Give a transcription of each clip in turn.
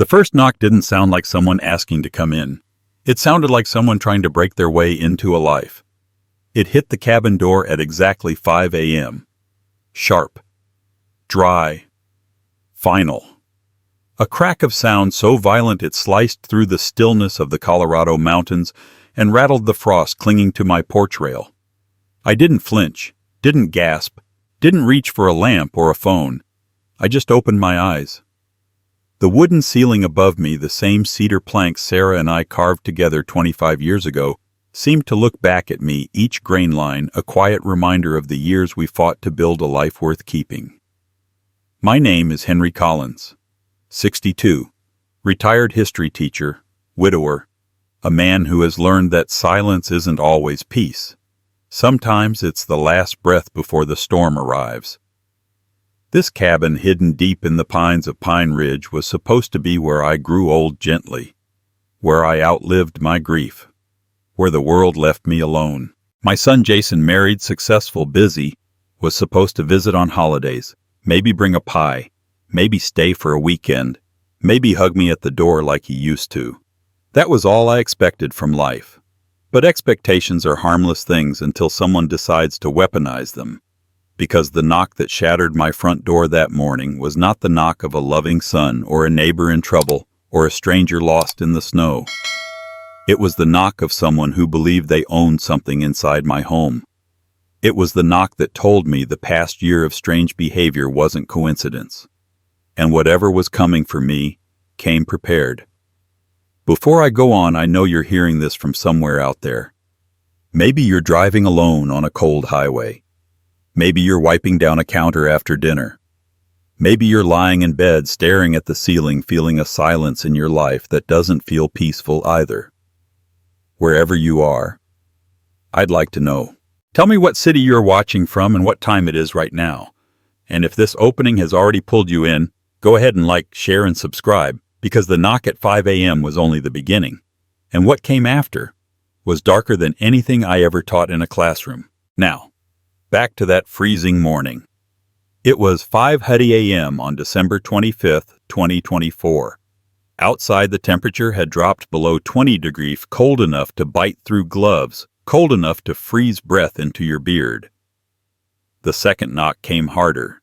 The first knock didn't sound like someone asking to come in. It sounded like someone trying to break their way into a life. It hit the cabin door at exactly 5 a.m. Sharp. Dry. Final. A crack of sound so violent it sliced through the stillness of the Colorado mountains and rattled the frost clinging to my porch rail. I didn't flinch, didn't gasp, didn't reach for a lamp or a phone. I just opened my eyes. The wooden ceiling above me, the same cedar planks Sarah and I carved together 25 years ago, seemed to look back at me, each grain line a quiet reminder of the years we fought to build a life worth keeping. My name is Henry Collins, 62, retired history teacher, widower, a man who has learned that silence isn't always peace. Sometimes it's the last breath before the storm arrives. This cabin hidden deep in the pines of Pine Ridge was supposed to be where I grew old gently, where I outlived my grief, where the world left me alone. My son Jason, married, successful, busy, was supposed to visit on holidays, maybe bring a pie, maybe stay for a weekend, maybe hug me at the door like he used to. That was all I expected from life. But expectations are harmless things until someone decides to weaponize them. Because the knock that shattered my front door that morning was not the knock of a loving son or a neighbor in trouble or a stranger lost in the snow. It was the knock of someone who believed they owned something inside my home. It was the knock that told me the past year of strange behavior wasn't coincidence. And whatever was coming for me came prepared. Before I go on, I know you're hearing this from somewhere out there. Maybe you're driving alone on a cold highway. Maybe you're wiping down a counter after dinner. Maybe you're lying in bed staring at the ceiling, feeling a silence in your life that doesn't feel peaceful either. Wherever you are, I'd like to know. Tell me what city you're watching from and what time it is right now. And if this opening has already pulled you in, go ahead and like, share, and subscribe, because the knock at 5 a.m. was only the beginning. And what came after was darker than anything I ever taught in a classroom. Now, back to that freezing morning. It was 5:30 a.m. on December 25th, 2024. Outside, the temperature had dropped below 20 degrees, cold enough to bite through gloves, cold enough to freeze breath into your beard. The second knock came harder,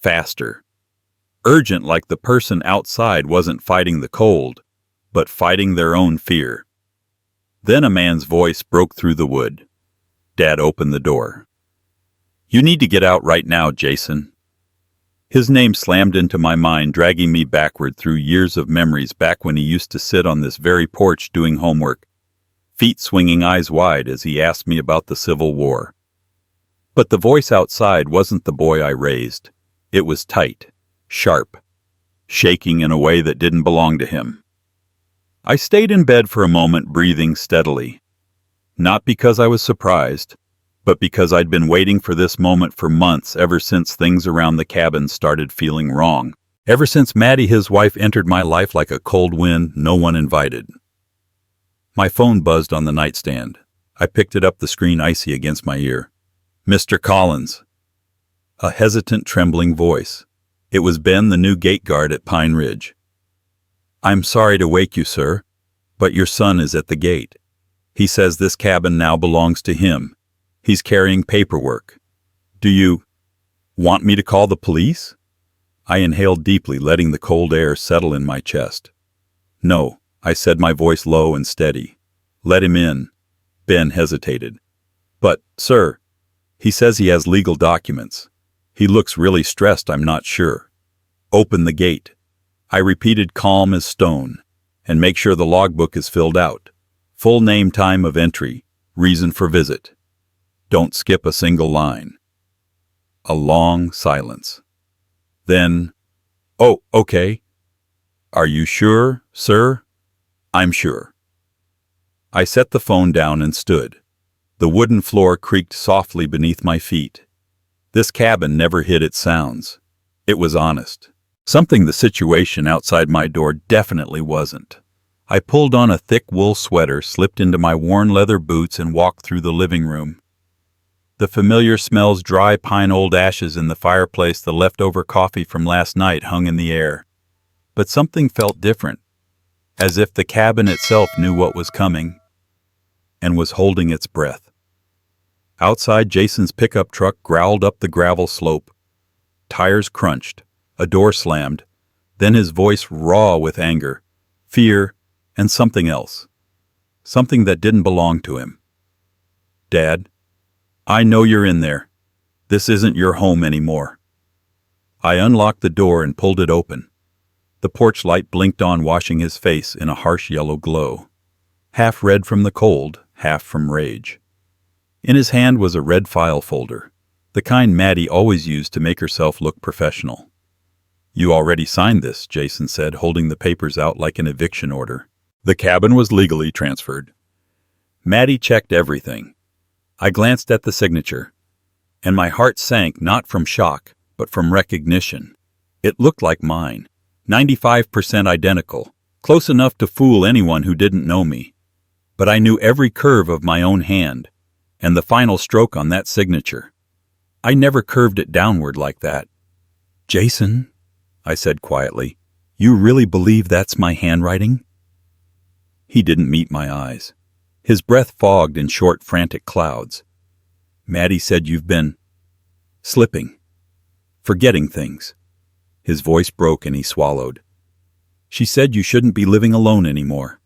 faster, urgent, like the person outside wasn't fighting the cold, but fighting their own fear. Then a man's voice broke through the wood. Dad opened the door. "You need to get out right now, Jason." His name slammed into my mind, dragging me backward through years of memories back when he used to sit on this very porch doing homework, feet swinging, eyes wide as he asked me about the Civil War. But the voice outside wasn't the boy I raised. It was tight, sharp, shaking in a way that didn't belong to him. I stayed in bed for a moment, breathing steadily. Not because I was surprised, but because I'd been waiting for this moment for months, ever since things around the cabin started feeling wrong. Ever since Maddie, his wife, entered my life like a cold wind, no one invited. My phone buzzed on the nightstand. I picked it up, the screen icy against my ear. "Mr. Collins." A hesitant, trembling voice. It was Ben, the new gate guard at Pine Ridge. "I'm sorry to wake you, sir, but your son is at the gate. He says this cabin now belongs to him. He's carrying paperwork. Do you want me to call the police?" I inhaled deeply, letting the cold air settle in my chest. "No," I said, my voice low and steady. "Let him in." Ben hesitated. "But, sir, he says he has legal documents. He looks really stressed, I'm not sure." "Open the gate," I repeated, calm as stone, "and make sure the logbook is filled out. Full name, time of entry, reason for visit. Don't skip a single line." A long silence. Then, "Oh, okay. Are you sure, sir?" "I'm sure." I set the phone down and stood. The wooden floor creaked softly beneath my feet. This cabin never hid its sounds. It was honest. Something the situation outside my door definitely wasn't. I pulled on a thick wool sweater, slipped into my worn leather boots, and walked through the living room. The familiar smells, dry pine, old ashes in the fireplace, the leftover coffee from last night hung in the air. But something felt different, as if the cabin itself knew what was coming and was holding its breath. Outside, Jason's pickup truck growled up the gravel slope. Tires crunched, a door slammed, then his voice raw with anger, fear, and something else. Something that didn't belong to him. "Dad, I know you're in there. This isn't your home anymore." I unlocked the door and pulled it open. The porch light blinked on, washing his face in a harsh yellow glow, half red from the cold, half from rage. In his hand was a red file folder, the kind Maddie always used to make herself look professional. "You already signed this," Jason said, holding the papers out like an eviction order. The cabin was legally transferred. Maddie checked everything. I glanced at the signature, and my heart sank, not from shock, but from recognition. It looked like mine, 95% identical, close enough to fool anyone who didn't know me. But I knew every curve of my own hand, and the final stroke on that signature. I never curved it downward like that. "Jason," I said quietly, "you really believe that's my handwriting?" He didn't meet my eyes. His breath fogged in short, frantic clouds. "Maddie said you've been slipping, forgetting things." His voice broke and he swallowed. "She said you shouldn't be living alone anymore."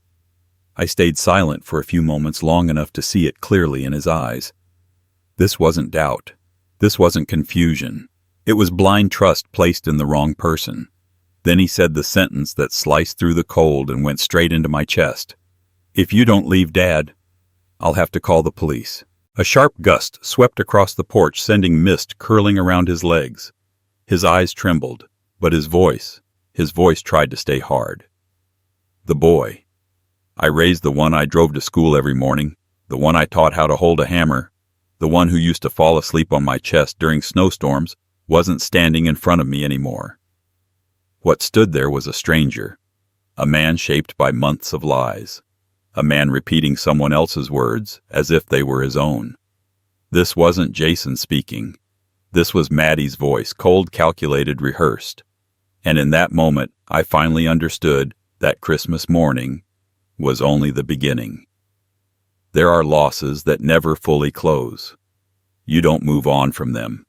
I stayed silent for a few moments, long enough to see it clearly in his eyes. This wasn't doubt. This wasn't confusion. It was blind trust placed in the wrong person. Then he said the sentence that sliced through the cold and went straight into my chest. "If you don't leave, Dad, I'll have to call the police." A sharp gust swept across the porch, sending mist curling around his legs. His eyes trembled, but his voice tried to stay hard. "The boy. I raised the one I drove to school every morning, the one I taught how to hold a hammer, the one who used to fall asleep on my chest during snowstorms, wasn't standing in front of me anymore. What stood there was a stranger, a man shaped by months of lies, a man repeating someone else's words as if they were his own. This wasn't Jason speaking. This was Maddie's voice, cold, calculated, rehearsed. And in that moment, I finally understood that Christmas morning was only the beginning. There are losses that never fully close. You don't move on from them.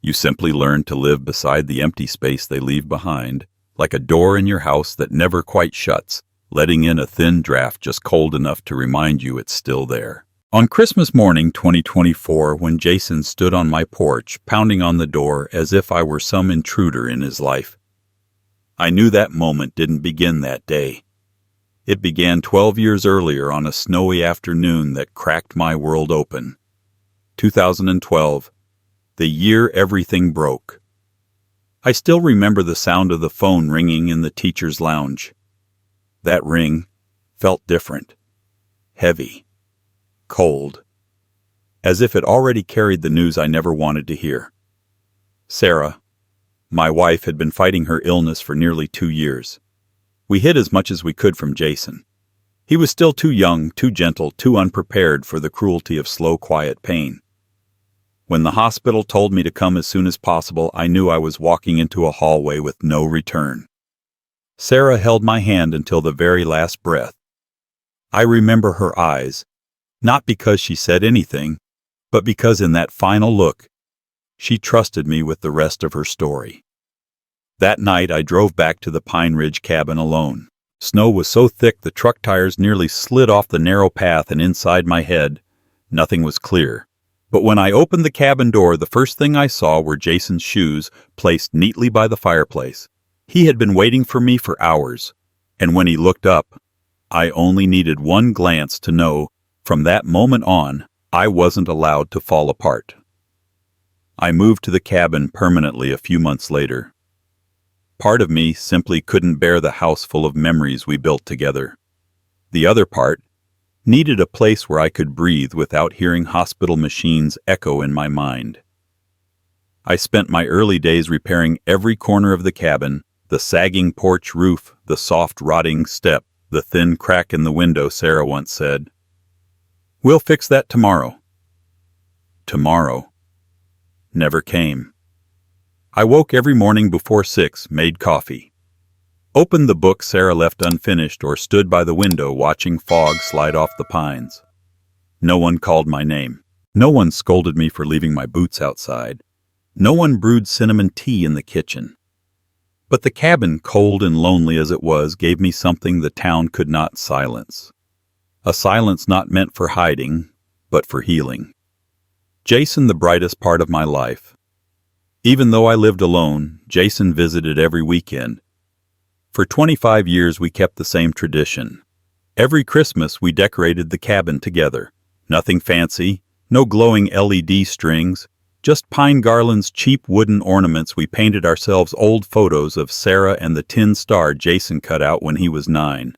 You simply learn to live beside the empty space they leave behind, like a door in your house that never quite shuts, letting in a thin draft just cold enough to remind you it's still there. On Christmas morning 2024, when Jason stood on my porch, pounding on the door as if I were some intruder in his life, I knew that moment didn't begin that day. It began 12 years earlier on a snowy afternoon that cracked my world open. 2012, the year everything broke. I still remember the sound of the phone ringing in the teacher's lounge. That ring felt different, heavy, cold, as if it already carried the news I never wanted to hear. Sarah, my wife, had been fighting her illness for nearly 2 years. We hid as much as we could from Jason. He was still too young, too gentle, too unprepared for the cruelty of slow, quiet pain. When the hospital told me to come as soon as possible, I knew I was walking into a hallway with no return. Sarah held my hand until the very last breath. I remember her eyes, not because she said anything, but because in that final look, she trusted me with the rest of her story. That night I drove back to the Pine Ridge cabin alone. Snow was so thick the truck tires nearly slid off the narrow path, and inside my head, nothing was clear. But when I opened the cabin door, the first thing I saw were Jason's shoes placed neatly by the fireplace. He had been waiting for me for hours, and when he looked up, I only needed one glance to know, from that moment on, I wasn't allowed to fall apart. I moved to the cabin permanently a few months later. Part of me simply couldn't bear the house full of memories we built together. The other part needed a place where I could breathe without hearing hospital machines echo in my mind. I spent my early days repairing every corner of the cabin, the sagging porch roof, the soft rotting step, the thin crack in the window. Sarah once said, "We'll fix that tomorrow." Tomorrow never came. I woke every morning before 6, made coffee. opened the book Sarah left unfinished, or stood by the window watching fog slide off the pines. No one called my name. No one scolded me for leaving my boots outside. No one brewed cinnamon tea in the kitchen. But the cabin, cold and lonely as it was, gave me something the town could not silence. A silence not meant for hiding, but for healing. Jason, the brightest part of my life. Even though I lived alone, Jason visited every weekend. For 25 years we kept the same tradition. Every Christmas we decorated the cabin together. Nothing fancy, no glowing LED strings, just pine garlands, cheap wooden ornaments. We painted ourselves old photos of Sarah and the tin star Jason cut out when he was 9.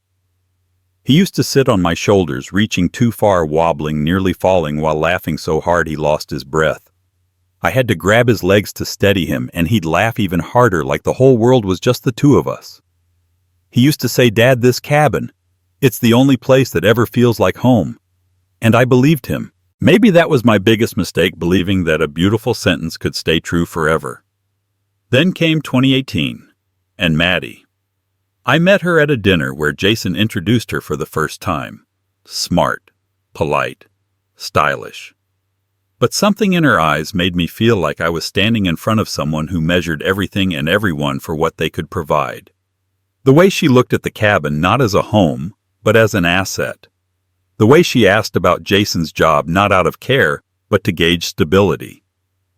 He used to sit on my shoulders, reaching too far, wobbling, nearly falling while laughing so hard he lost his breath. I had to grab his legs to steady him, and he'd laugh even harder, like the whole world was just the two of us. He used to say, "Dad, this cabin, it's the only place that ever feels like home." And I believed him. Maybe that was my biggest mistake, believing that a beautiful sentence could stay true forever. Then came 2018, and Maddie. I met her at a dinner where Jason introduced her for the first time. Smart, polite, stylish. But something in her eyes made me feel like I was standing in front of someone who measured everything and everyone for what they could provide. The way she looked at the cabin not as a home, but as an asset. The way she asked about Jason's job not out of care, but to gauge stability.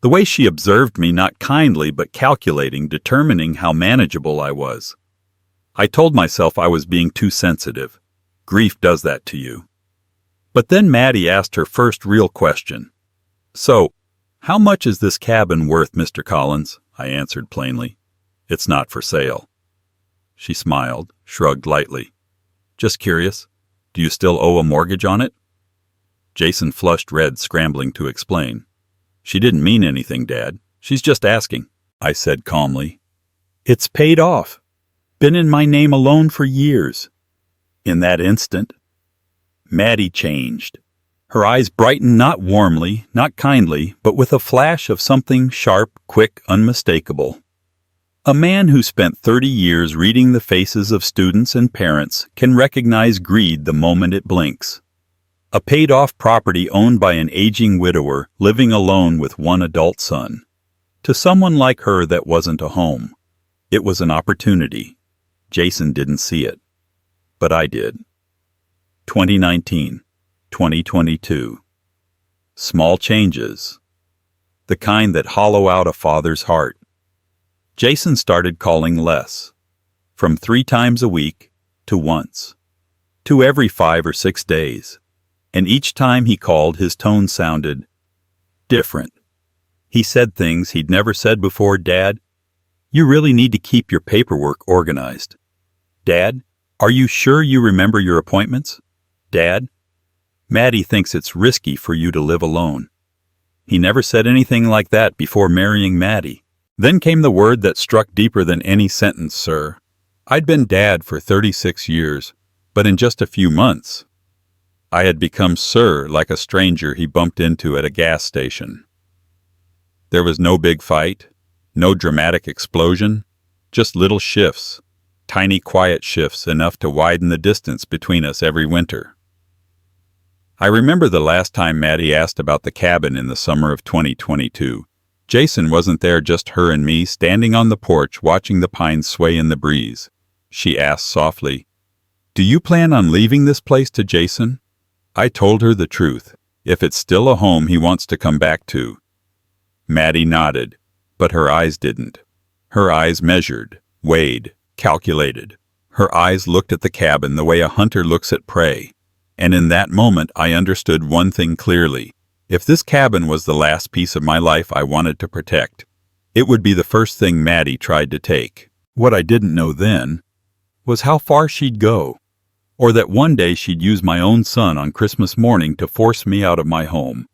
The way she observed me not kindly but calculating, determining how manageable I was. I told myself I was being too sensitive. Grief does that to you. But then Maddie asked her first real question. "So, how much is this cabin worth, Mr. Collins?" I answered plainly. "It's not for sale." She smiled, shrugged lightly. "Just curious. Do you still owe a mortgage on it?" Jason flushed red, scrambling to explain. "She didn't mean anything, Dad. She's just asking," I said calmly. "It's paid off. Been in my name alone for years." In that instant, Maddie changed. Her eyes brightened, not warmly, not kindly, but with a flash of something sharp, quick, unmistakable. A man who spent 30 years reading the faces of students and parents can recognize greed the moment it blinks. A paid-off property owned by an aging widower living alone with one adult son. To someone like her, that wasn't a home. It was an opportunity. Jason didn't see it, but I did. 2019, 2022. Small changes. The kind that hollow out a father's heart. Jason started calling less, from 3 times a week to once, to every 5 or 6 days, and each time he called his tone sounded different. He said things he'd never said before. "Dad, you really need to keep your paperwork organized. Dad, are you sure you remember your appointments? Dad, Maddie thinks it's risky for you to live alone." He never said anything like that before marrying Maddie. Then came the word that struck deeper than any sentence, "Sir." I'd been Dad for 36 years, but in just a few months, I had become Sir, like a stranger he bumped into at a gas station. There was no big fight, no dramatic explosion, just little shifts, tiny quiet shifts enough to widen the distance between us every winter. I remember the last time Maddie asked about the cabin in the summer of 2022. Jason wasn't there, just her and me, standing on the porch watching the pines sway in the breeze. She asked softly, "Do you plan on leaving this place to Jason?" I told her the truth. If it's still a home he wants to come back to. Maddie nodded, but her eyes didn't. Her eyes measured, weighed, calculated. Her eyes looked at the cabin the way a hunter looks at prey. And in that moment I understood one thing clearly. If this cabin was the last piece of my life I wanted to protect, it would be the first thing Maddie tried to take. What I didn't know then was how far she'd go, or that one day she'd use my own son on Christmas morning to force me out of my home.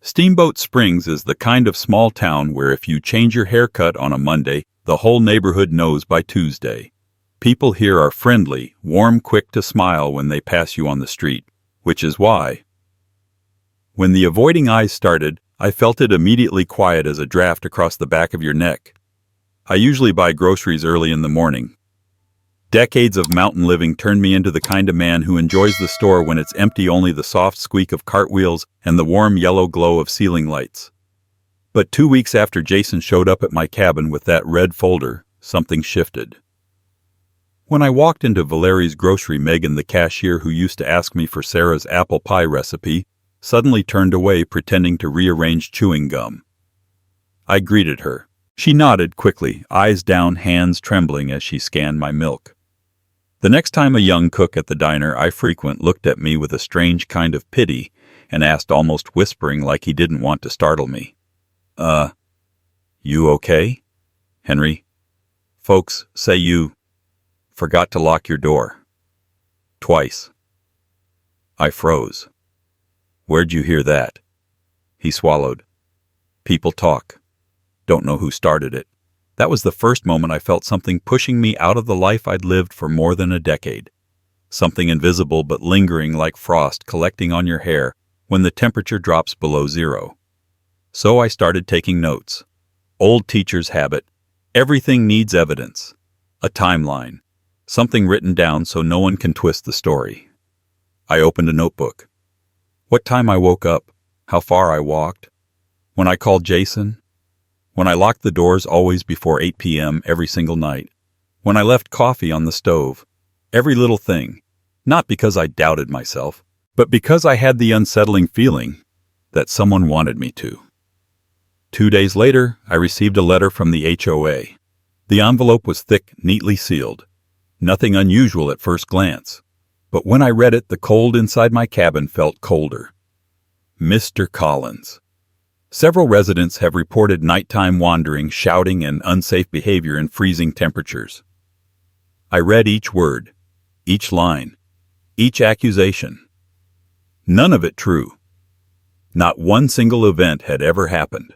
Steamboat Springs is the kind of small town where if you change your haircut on a Monday, the whole neighborhood knows by Tuesday. People here are friendly, warm, quick to smile when they pass you on the street, which is why, when the avoiding eyes started, I felt it immediately quiet as a draft across the back of your neck. I usually buy groceries early in the morning. Decades of mountain living turned me into the kind of man who enjoys the store when it's empty, only the soft squeak of cartwheels and the warm yellow glow of ceiling lights. But 2 weeks after Jason showed up at my cabin with that red folder, something shifted. When I walked into Valeri's grocery, Megan, the cashier who used to ask me for Sarah's apple pie recipe, suddenly turned away, pretending to rearrange chewing gum. I greeted her. She nodded quickly, eyes down, hands trembling as she scanned my milk. The next time a young cook at the diner I frequent looked at me with a strange kind of pity and asked, almost whispering like he didn't want to startle me, You okay, Henry? Folks say you forgot to lock your door. Twice. I froze. Where'd you hear that? He swallowed. People talk. Don't know who started it. That was the first moment I felt something pushing me out of the life I'd lived for more than a decade. Something invisible but lingering, like frost collecting on your hair when the temperature drops below zero. So I started taking notes. Old teacher's habit. Everything needs evidence. A timeline. Something written down so no one can twist the story. I opened a notebook. What time I woke up, how far I walked, when I called Jason, when I locked the doors always before 8 p.m. every single night, when I left coffee on the stove, every little thing, not because I doubted myself, but because I had the unsettling feeling that someone wanted me to. 2 days later, I received a letter from the HOA. The envelope was thick, neatly sealed. Nothing unusual at first glance. But when I read it, the cold inside my cabin felt colder. Mr. Collins. Several residents have reported nighttime wandering, shouting, and unsafe behavior in freezing temperatures. I read each word, each line, each accusation. None of it true. Not one single event had ever happened.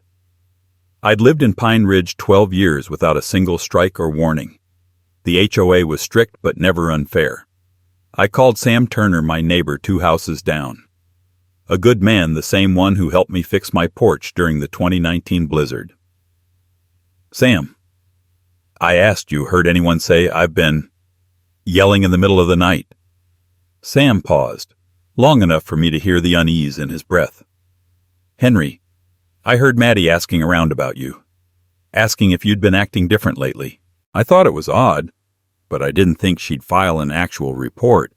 I'd lived in Pine Ridge 12 years without a single strike or warning. The HOA was strict but never unfair. I called Sam Turner, my neighbor 2 houses down. A good man, the same one who helped me fix my porch during the 2019 blizzard. Sam, I asked you, heard anyone say I've been yelling in the middle of the night? Sam paused, long enough for me to hear the unease in his breath. Henry, I heard Maddie asking around about you, asking if you'd been acting different lately. I thought it was odd, but I didn't think she'd file an actual report.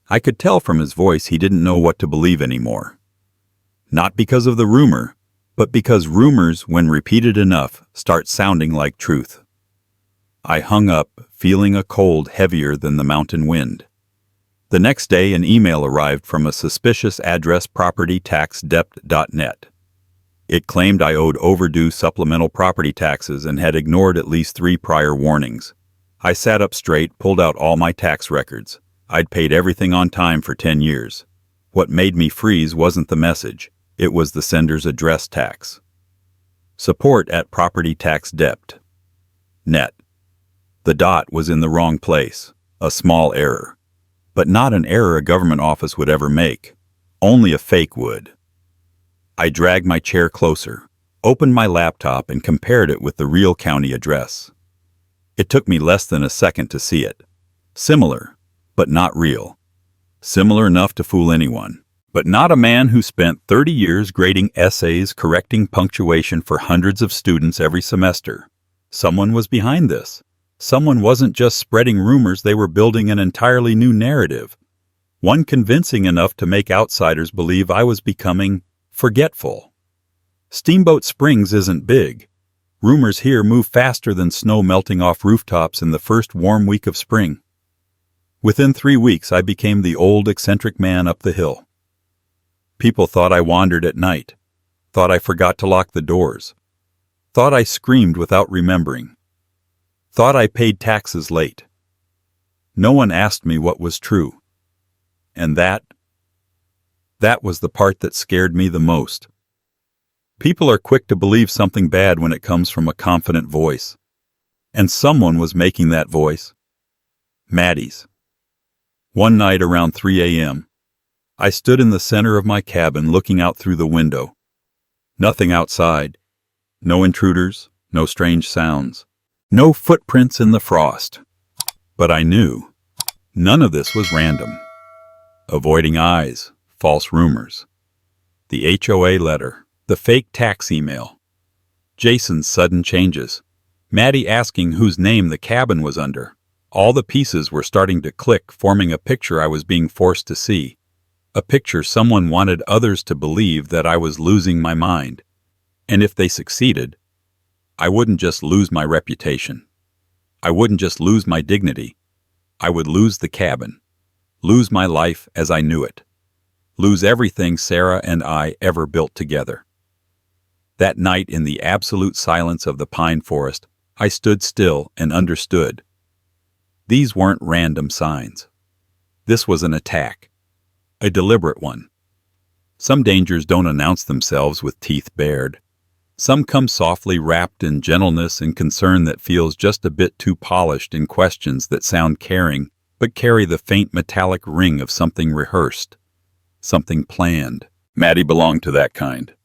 I could tell from his voice he didn't know what to believe anymore. Not because of the rumor, but because rumors, when repeated enough, start sounding like truth. I hung up, feeling a cold heavier than the mountain wind. The next day, an email arrived from a suspicious address, propertytaxdept.net. It claimed I owed overdue supplemental property taxes and had ignored at least 3 prior warnings. I sat up straight, pulled out all my tax records. I'd paid everything on time for 10 years. What made me freeze wasn't the message. It was the sender's address tax. Support at propertytaxdept.net. The dot was in the wrong place. A small error. But not an error a government office would ever make. Only a fake would. I dragged my chair closer, opened my laptop, and compared it with the real county address. It took me less than a second to see it. Similar, but not real. Similar enough to fool anyone, but not a man who spent 30 years grading essays, correcting punctuation for hundreds of students every semester. Someone was behind this. Someone wasn't just spreading rumors, they were building an entirely new narrative. One convincing enough to make outsiders believe I was becoming forgetful. Steamboat Springs isn't big. Rumors here move faster than snow melting off rooftops in the first warm week of spring. Within 3 weeks, I became the old eccentric man up the hill. People thought I wandered at night, thought I forgot to lock the doors, thought I screamed without remembering, thought I paid taxes late. No one asked me what was true. And that was the part that scared me the most. People are quick to believe something bad when it comes from a confident voice. And someone was making that voice. Maddie's. One night around 3 a.m., I stood in the center of my cabin looking out through the window. Nothing outside. No intruders, no strange sounds. No footprints in the frost. But I knew none of this was random. Avoiding eyes, false rumors, the HOA letter, the fake tax email, Jason's sudden changes, Maddie asking whose name the cabin was under. All the pieces were starting to click, forming a picture I was being forced to see. A picture someone wanted others to believe that I was losing my mind. And if they succeeded, I wouldn't just lose my reputation. I wouldn't just lose my dignity. I would lose the cabin, lose my life as I knew it, lose everything Sarah and I ever built together. That night, in the absolute silence of the pine forest, I stood still and understood. These weren't random signs. This was an attack, a deliberate one. Some dangers don't announce themselves with teeth bared. Some come softly wrapped in gentleness and concern that feels just a bit too polished, in questions that sound caring but carry the faint metallic ring of something rehearsed, something planned. Maddie belonged to that kind.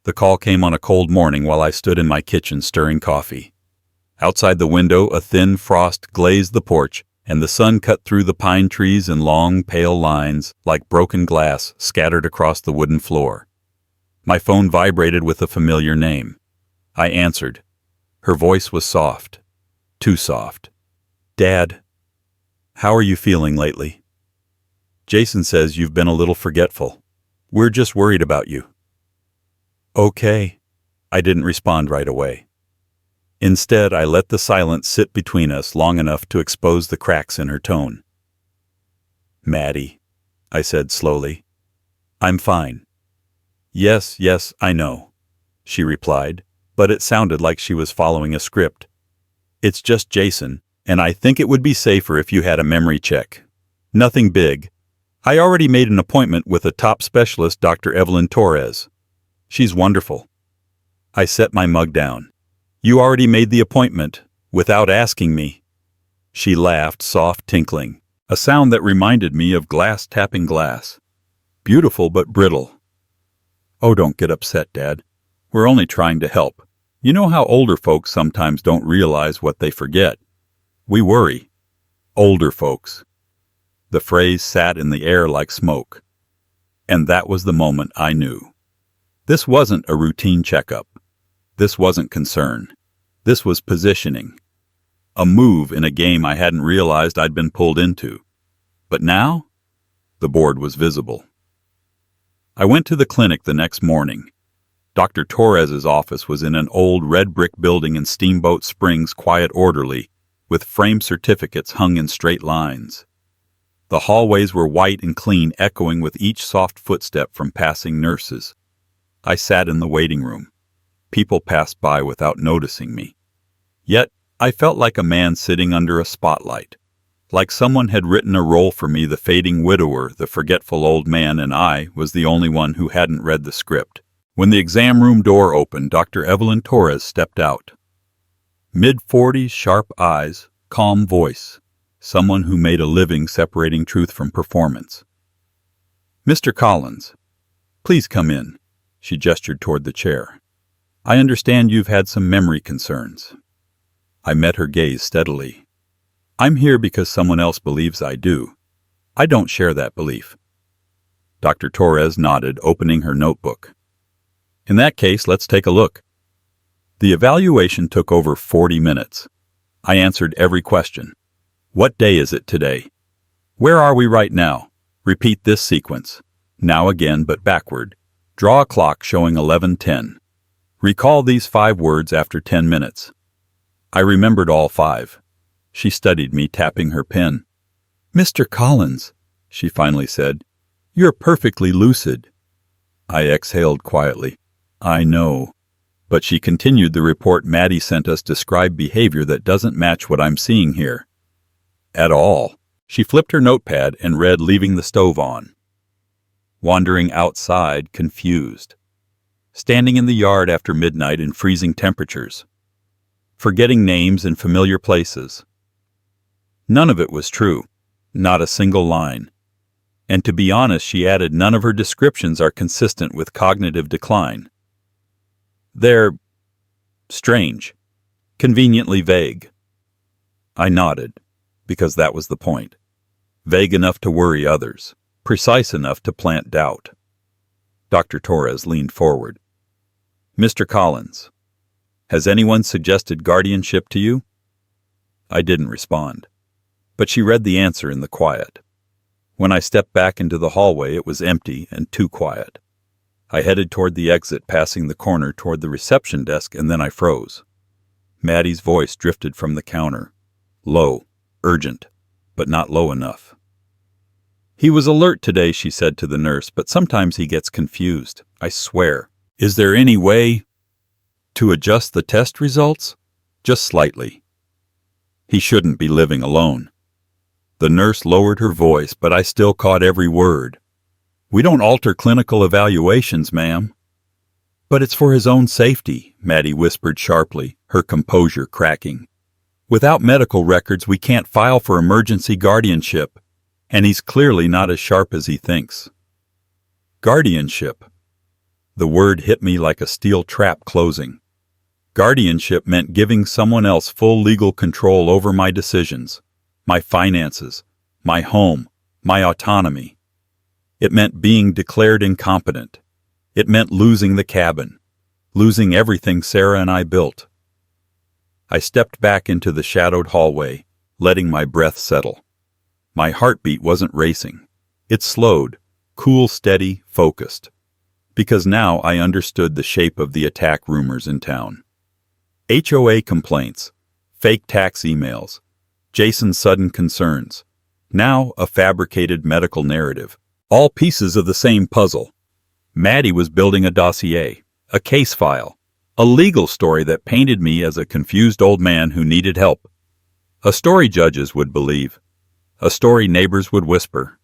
The call came on a cold morning while I stood in my kitchen stirring coffee. Outside the window, a thin frost glazed the porch, and the sun cut through the pine trees in long, pale lines like broken glass scattered across the wooden floor. My phone vibrated with a familiar name. I answered. Her voice was soft. Too soft. "Dad, how are you feeling lately? Jason says you've been a little forgetful. We're just worried about you." "Okay." I didn't respond right away. Instead, I let the silence sit between us long enough to expose the cracks in her tone. "Maddie," I said slowly, "I'm fine." Yes, I know," she replied, but it sounded like she was following a script. "It's just Jason, and I think it would be safer if you had a memory check. Nothing big. I already made an appointment with a top specialist, Dr. Evelyn Torres. She's wonderful." I set my mug down. "You already made the appointment, without asking me." She laughed, soft tinkling, a sound that reminded me of glass tapping glass. Beautiful but brittle. "Oh, don't get upset, Dad. We're only trying to help. You know how older folks sometimes don't realize what they forget. We worry. Older folks." The phrase sat in the air like smoke. And that was the moment I knew. This wasn't a routine checkup. This wasn't concern. This was positioning. A move in a game I hadn't realized I'd been pulled into. But now, the board was visible. I went to the clinic the next morning. Dr. Torres's office was in an old red brick building in Steamboat Springs, quiet, orderly, with framed certificates hung in straight lines. The hallways were white and clean, echoing with each soft footstep from passing nurses. I sat in the waiting room. People passed by without noticing me. Yet, I felt like a man sitting under a spotlight. Like someone had written a role for me, the fading widower, the forgetful old man, and I was the only one who hadn't read the script. When the exam room door opened, Dr. Evelyn Torres stepped out. Mid-40s, sharp eyes, calm voice. Someone who made a living separating truth from performance. "Mr. Collins, please come in." She gestured toward the chair. "I understand you've had some memory concerns." I met her gaze steadily. "I'm here because someone else believes I do. I don't share that belief." Dr. Torres nodded, opening her notebook. "In that case, let's take a look." The evaluation took over 40 minutes. I answered every question. "What day is it today? Where are we right now? Repeat this sequence. Now again, but backward. Draw a clock showing 11:10. Recall these 5 words after 10 minutes." I remembered all 5. She studied me, tapping her pen. "Mr. Collins," she finally said, "you're perfectly lucid." I exhaled quietly. "I know." But she continued, "The report Maddie sent us described behavior that doesn't match what I'm seeing here. At all." She flipped her notepad and read, leaving the stove on. "Wandering outside, confused. Standing in the yard after midnight in freezing temperatures. Forgetting names in familiar places." None of it was true. Not a single line. And to be honest, she added, none of her descriptions are consistent with cognitive decline. They're strange. Conveniently vague. I nodded. because that was the point. Vague enough to worry others, precise enough to plant doubt. Dr. Torres leaned forward. "Mr. Collins, has anyone suggested guardianship to you?" I didn't respond, but she read the answer in the quiet. When I stepped back into the hallway, it was empty and too quiet. I headed toward the exit, passing the corner toward the reception desk, and then I froze. Maddie's voice drifted from the counter. Low, urgent, but not low enough. "He was alert today," she said to the nurse, "but sometimes he gets confused. I swear. Is there any way to adjust the test results? Just slightly. He shouldn't be living alone." The nurse lowered her voice, but I still caught every word. "We don't alter clinical evaluations, ma'am." "But it's for his own safety," Maddie whispered sharply, her composure cracking. "Without medical records, we can't file for emergency guardianship, and he's clearly not as sharp as he thinks." Guardianship. The word hit me like a steel trap closing. Guardianship meant giving someone else full legal control over my decisions, my finances, my home, my autonomy. It meant being declared incompetent. It meant losing the cabin, losing everything Sarah and I built. I stepped back into the shadowed hallway, letting my breath settle. My heartbeat wasn't racing. It slowed, cool, steady, focused. Because now I understood the shape of the attack rumors in town. HOA complaints, fake tax emails, Jason's sudden concerns. Now a fabricated medical narrative. All pieces of the same puzzle. Maddie was building a dossier, a case file, a legal story that painted me as a confused old man who needed help. A story judges would believe. A story neighbors would whisper.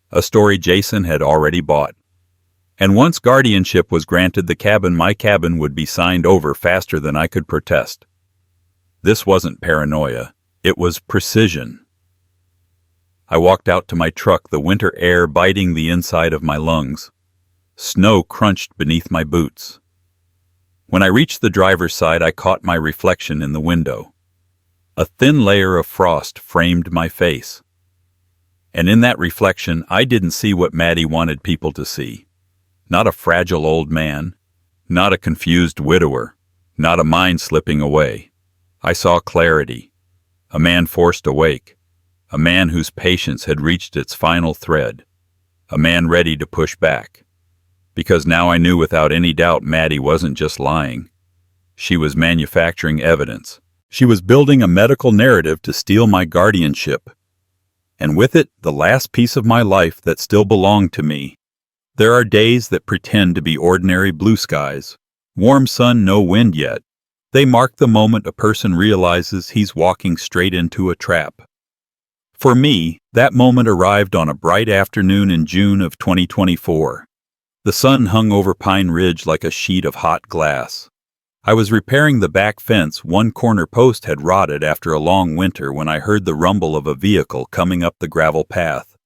A story Jason had already bought. And once guardianship was granted my cabin would be signed over faster than I could protest. This wasn't paranoia. It was precision. I walked out to my truck, the winter air biting the inside of my lungs. Snow crunched beneath my boots. When I reached the driver's side, I caught my reflection in the window. A thin layer of frost framed my face. And in that reflection, I didn't see what Maddie wanted people to see. Not a fragile old man, not a confused widower, not a mind slipping away. I saw clarity. A man forced awake. A man whose patience had reached its final thread. A man ready to push back. Because now I knew without any doubt Maddie wasn't just lying. She was manufacturing evidence. She was building a medical narrative to steal my guardianship. And with it, the last piece of my life that still belonged to me. There are days that pretend to be ordinary blue skies. Warm sun, no wind yet. They mark the moment a person realizes he's walking straight into a trap. For me, that moment arrived on a bright afternoon in June of 2024. The sun hung over Pine Ridge like a sheet of hot glass. I was repairing the back fence. One corner post had rotted after a long winter when I heard the rumble of a vehicle coming up the gravel path.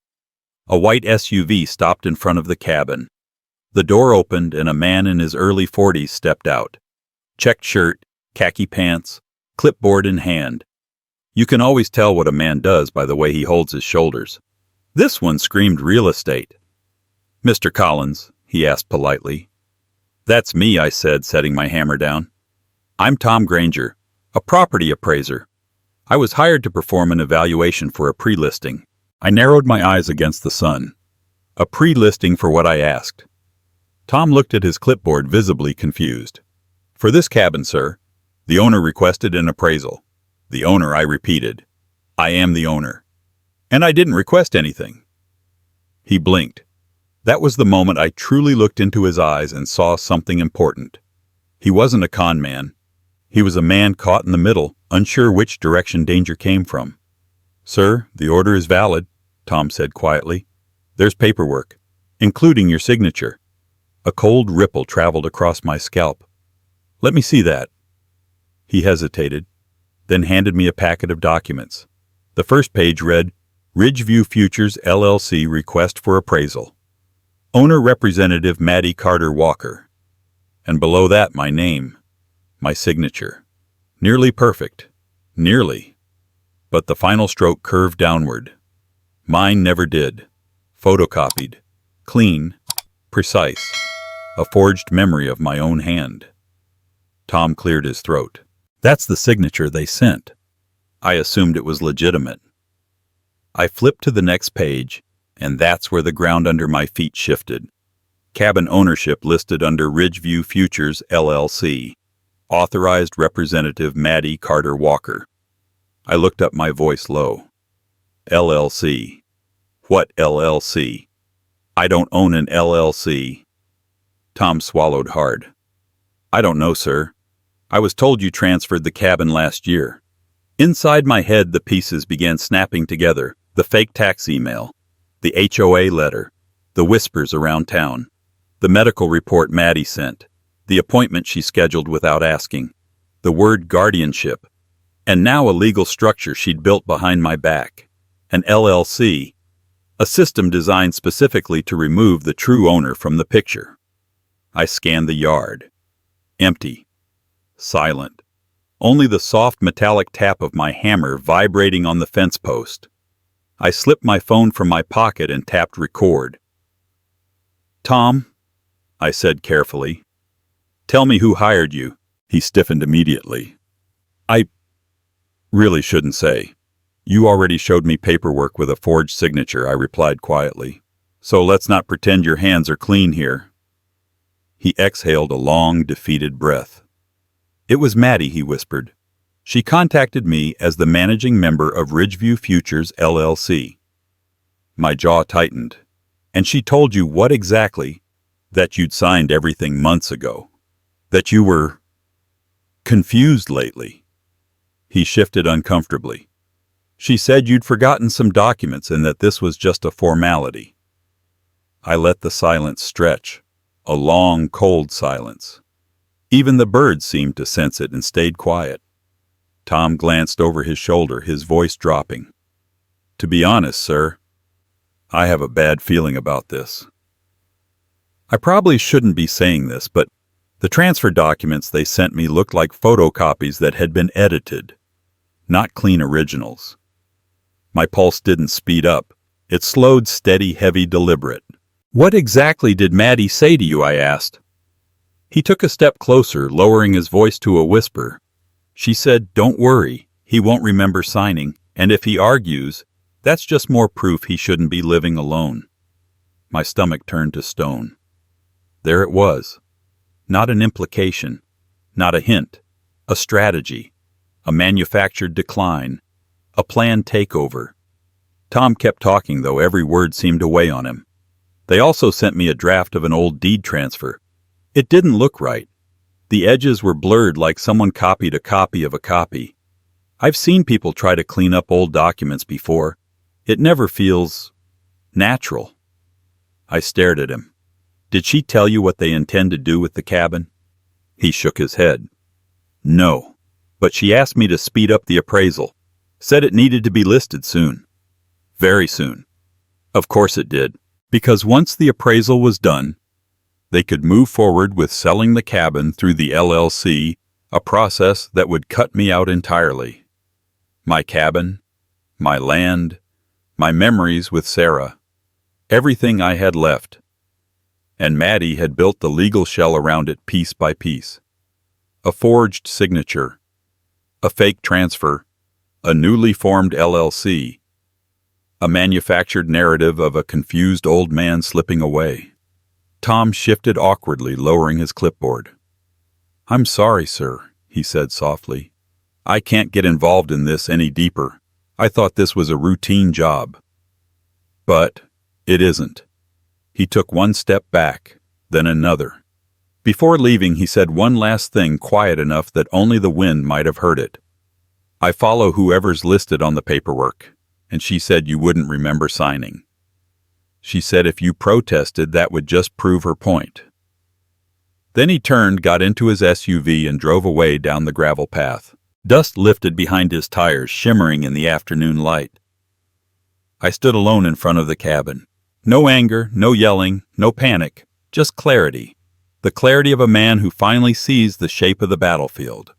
A white SUV stopped in front of the cabin. The door opened and a man in his early 40s stepped out. Checked shirt, khaki pants, clipboard in hand. You can always tell what a man does by the way he holds his shoulders. This one screamed real estate. "Mr. Collins," he asked politely. "That's me," I said, setting my hammer down. "I'm Tom Granger, a property appraiser. I was hired to perform an evaluation for a pre-listing." I narrowed my eyes against the sun. A pre-listing for what I asked. Tom looked at his clipboard, visibly confused. "For this cabin, sir, the owner requested an appraisal." "The owner," I repeated. "I am the owner. And I didn't request anything." He blinked. That was the moment I truly looked into his eyes and saw something important. He wasn't a con man. He was a man caught in the middle, unsure which direction danger came from. "Sir, the order is valid," Tom said quietly. "There's paperwork, including your signature." A cold ripple traveled across my scalp. "Let me see that." He hesitated, then handed me a packet of documents. The first page read, "Ridgeview Futures LLC request for appraisal. Owner Representative Maddie Carter Walker." And below that, my name, my signature. Nearly perfect. Nearly. But the final stroke curved downward. Mine never did. Photocopied. Clean. Precise. A forged memory of my own hand. Tom cleared his throat. That's the signature they sent. I assumed it was legitimate. I flipped to the next page, and that's where the ground under my feet shifted. Cabin ownership listed under Ridgeview Futures, LLC. Authorized Representative Maddie Carter Walker. I looked up, my voice low. LLC. What LLC? I don't own an LLC. Tom swallowed hard. I don't know, sir. I was told you transferred the cabin last year. Inside my head, the pieces began snapping together. The fake tax email, the HOA letter, the whispers around town, the medical report Maddie sent, the appointment she scheduled without asking, the word guardianship, and now a legal structure she'd built behind my back, an LLC, a system designed specifically to remove the true owner from the picture. I scanned the yard. Empty. Silent. Only the soft metallic tap of my hammer vibrating on the fence post. I slipped my phone from my pocket and tapped record. Tom, I said carefully, tell me who hired you. He stiffened immediately. I really shouldn't say. You already showed me paperwork with a forged signature, I replied quietly. So let's not pretend your hands are clean here. He exhaled a long, defeated breath. It was Maddie, he whispered. She contacted me as the managing member of Ridgeview Futures, LLC. My jaw tightened. And she told you what exactly? That you'd signed everything months ago. That you were confused lately. He shifted uncomfortably. She said you'd forgotten some documents and that this was just a formality. I let the silence stretch, a long, cold silence. Even the birds seemed to sense it and stayed quiet. Tom glanced over his shoulder, his voice dropping. To be honest, sir, I have a bad feeling about this. I probably shouldn't be saying this, but the transfer documents they sent me looked like photocopies that had been edited, not clean originals. My pulse didn't speed up. It slowed, steady, heavy, deliberate. What exactly did Maddie say to you? I asked. He took a step closer, lowering his voice to a whisper. She said, don't worry, he won't remember signing, and if he argues, that's just more proof he shouldn't be living alone. My stomach turned to stone. There it was. Not an implication, not a hint, a strategy, a manufactured decline, a planned takeover. Tom kept talking, though every word seemed to weigh on him. They also sent me a draft of an old deed transfer. It didn't look right. The edges were blurred like someone copied a copy of a copy. I've seen people try to clean up old documents before. It never feels natural. I stared at him. Did she tell you what they intend to do with the cabin? He shook his head. No, but she asked me to speed up the appraisal. Said it needed to be listed soon. Very soon. Of course it did, because once the appraisal was done, they could move forward with selling the cabin through the LLC, a process that would cut me out entirely. My cabin, my land, my memories with Sarah, everything I had left. And Maddie had built the legal shell around it piece by piece. A forged signature, a fake transfer, a newly formed LLC, a manufactured narrative of a confused old man slipping away. Tom shifted awkwardly, lowering his clipboard. I'm sorry, sir, he said softly. I can't get involved in this any deeper. I thought this was a routine job. But it isn't. He took one step back, then another. Before leaving, he said one last thing, quiet enough that only the wind might have heard it. I follow whoever's listed on the paperwork, and she said you wouldn't remember signing. She said if you protested, that would just prove her point. Then he turned, got into his SUV, and drove away down the gravel path. Dust lifted behind his tires, shimmering in the afternoon light. I stood alone in front of the cabin. No anger, no yelling, no panic, just clarity. The clarity of a man who finally sees the shape of the battlefield.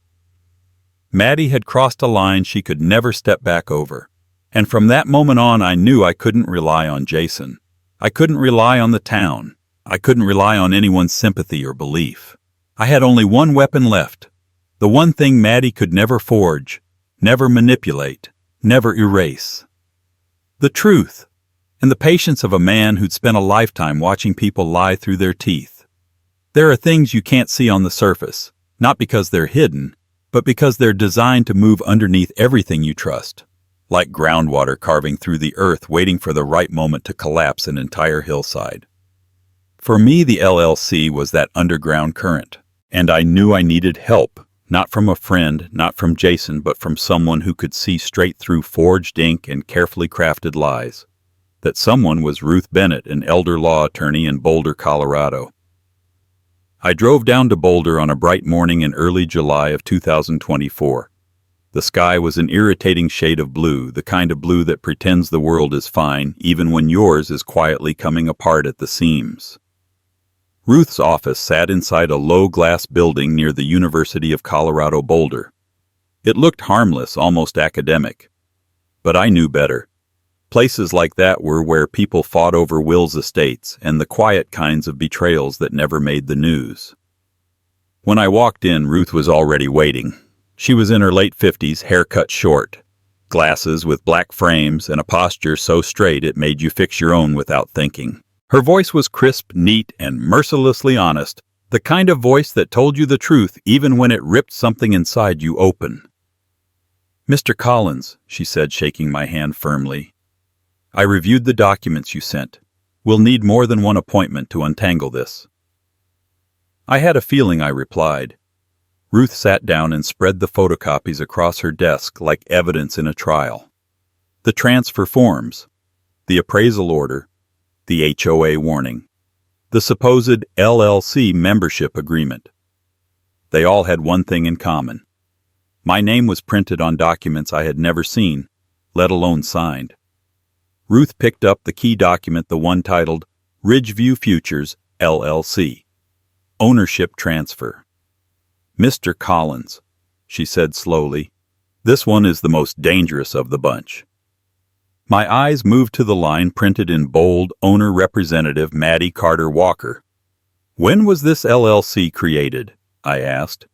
Maddie had crossed a line she could never step back over. And from that moment on, I knew I couldn't rely on Jason. I couldn't rely on the town. I couldn't rely on anyone's sympathy or belief. I had only one weapon left. The one thing Maddie could never forge, never manipulate, never erase. The truth, and the patience of a man who'd spent a lifetime watching people lie through their teeth. There are things you can't see on the surface, not because they're hidden, but because they're designed to move underneath everything you trust, like groundwater carving through the earth waiting for the right moment to collapse an entire hillside. For me, the LLC was that underground current, and I knew I needed help, not from a friend, not from Jason, but from someone who could see straight through forged ink and carefully crafted lies. That someone was Ruth Bennett, an elder law attorney in Boulder, Colorado. I drove down to Boulder on a bright morning in early July of 2024. The sky was an irritating shade of blue, the kind of blue that pretends the world is fine, even when yours is quietly coming apart at the seams. Ruth's office sat inside a low glass building near the University of Colorado Boulder. It looked harmless, almost academic. But I knew better. Places like that were where people fought over Will's estates and the quiet kinds of betrayals that never made the news. When I walked in, Ruth was already waiting. She was in her late 50s, hair cut short, glasses with black frames, and a posture so straight it made you fix your own without thinking. Her voice was crisp, neat, and mercilessly honest, the kind of voice that told you the truth even when it ripped something inside you open. "Mr. Collins," she said, shaking my hand firmly, "I reviewed the documents you sent. We'll need more than one appointment to untangle this." "I had a feeling," I replied. Ruth sat down and spread the photocopies across her desk like evidence in a trial. The transfer forms, the appraisal order, the HOA warning, the supposed LLC membership agreement. They all had one thing in common. My name was printed on documents I had never seen, let alone signed. Ruth picked up the key document, the one titled Ridgeview Futures, LLC. Ownership Transfer. "Mr. Collins," she said slowly, "this one is the most dangerous of the bunch." My eyes moved to the line printed in bold, Owner Representative Maddie Carter Walker. "When was this LLC created?" I asked.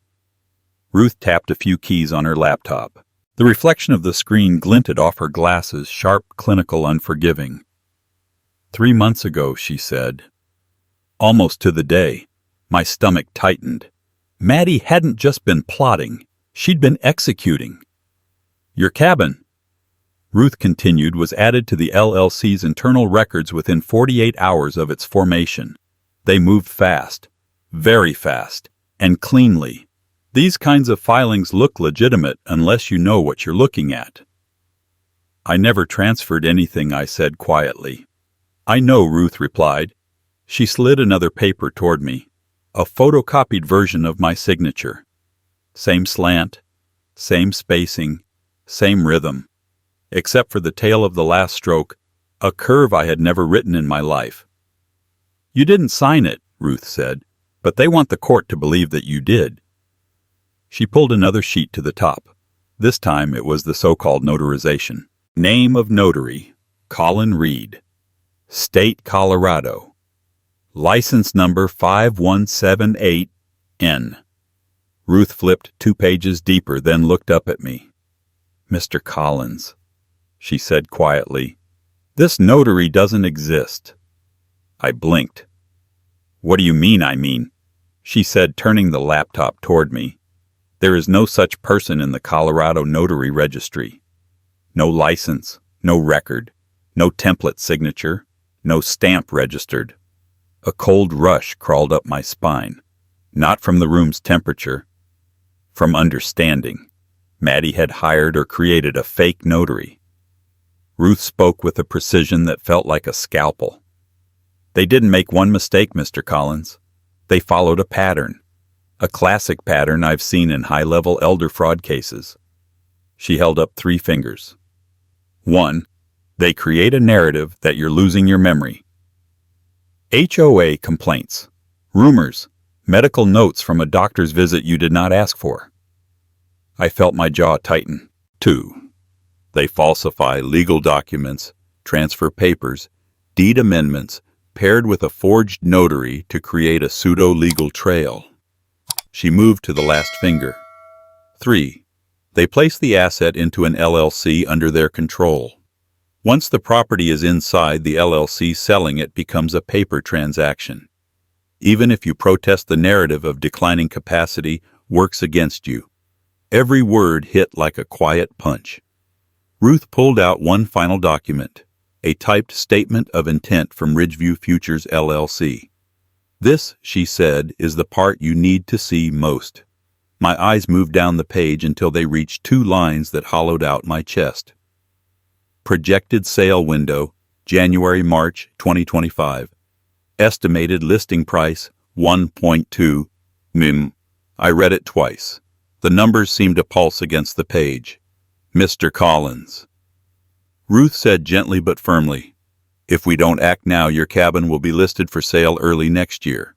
Ruth tapped a few keys on her laptop. The reflection of the screen glinted off her glasses, sharp, clinical, unforgiving. 3 months ago," she said. Almost to the day. My stomach tightened. Maddie hadn't just been plotting. She'd been executing. "Your cabin," Ruth continued, "was added to the LLC's internal records within 48 hours of its formation. They moved fast, very fast, and cleanly. These kinds of filings look legitimate unless you know what you're looking at." "I never transferred anything," I said quietly. "I know," Ruth replied. She slid another paper toward me, a photocopied version of my signature. Same slant, same spacing, same rhythm, except for the tail of the last stroke, a curve I had never written in my life. "You didn't sign it," Ruth said, "but they want the court to believe that you did." She pulled another sheet to the top. This time it was the so-called notarization. Name of notary, Colin Reed. State, Colorado. License number 5178N. Ruth flipped 2 pages deeper, then looked up at me. "Mr. Collins," she said quietly, "this notary doesn't exist." I blinked. "What do you mean, I mean?" she said, turning the laptop toward me. "There is no such person in the Colorado Notary Registry. No license, no record, no template signature, no stamp registered." A cold rush crawled up my spine, not from the room's temperature, from understanding. Maddie had hired or created a fake notary. Ruth spoke with a precision that felt like a scalpel. "They didn't make one mistake, Mr. Collins. They followed a pattern. A classic pattern I've seen in high-level elder fraud cases." She held up 3 fingers. 1. They create a narrative that you're losing your memory. HOA complaints, rumors, medical notes from a doctor's visit you did not ask for. I felt my jaw tighten. 2. They falsify legal documents, transfer papers, deed amendments, paired with a forged notary to create a pseudo-legal trail. She moved to the last finger. 3. They place the asset into an LLC under their control. Once the property is inside, the LLC selling it becomes a paper transaction. Even if you protest, the narrative of declining capacity works against you. Every word hit like a quiet punch. Ruth pulled out one final document, a typed statement of intent from Ridgeview Futures LLC. This, she said, is the part you need to see most. My eyes moved down the page until they reached 2 lines that hollowed out my chest. Projected sale window, January-March 2025. Estimated listing price, 1.2 million. I read it twice. The numbers seemed to pulse against the page. Mr. Collins. Ruth said gently but firmly, "If we don't act now, your cabin will be listed for sale early next year.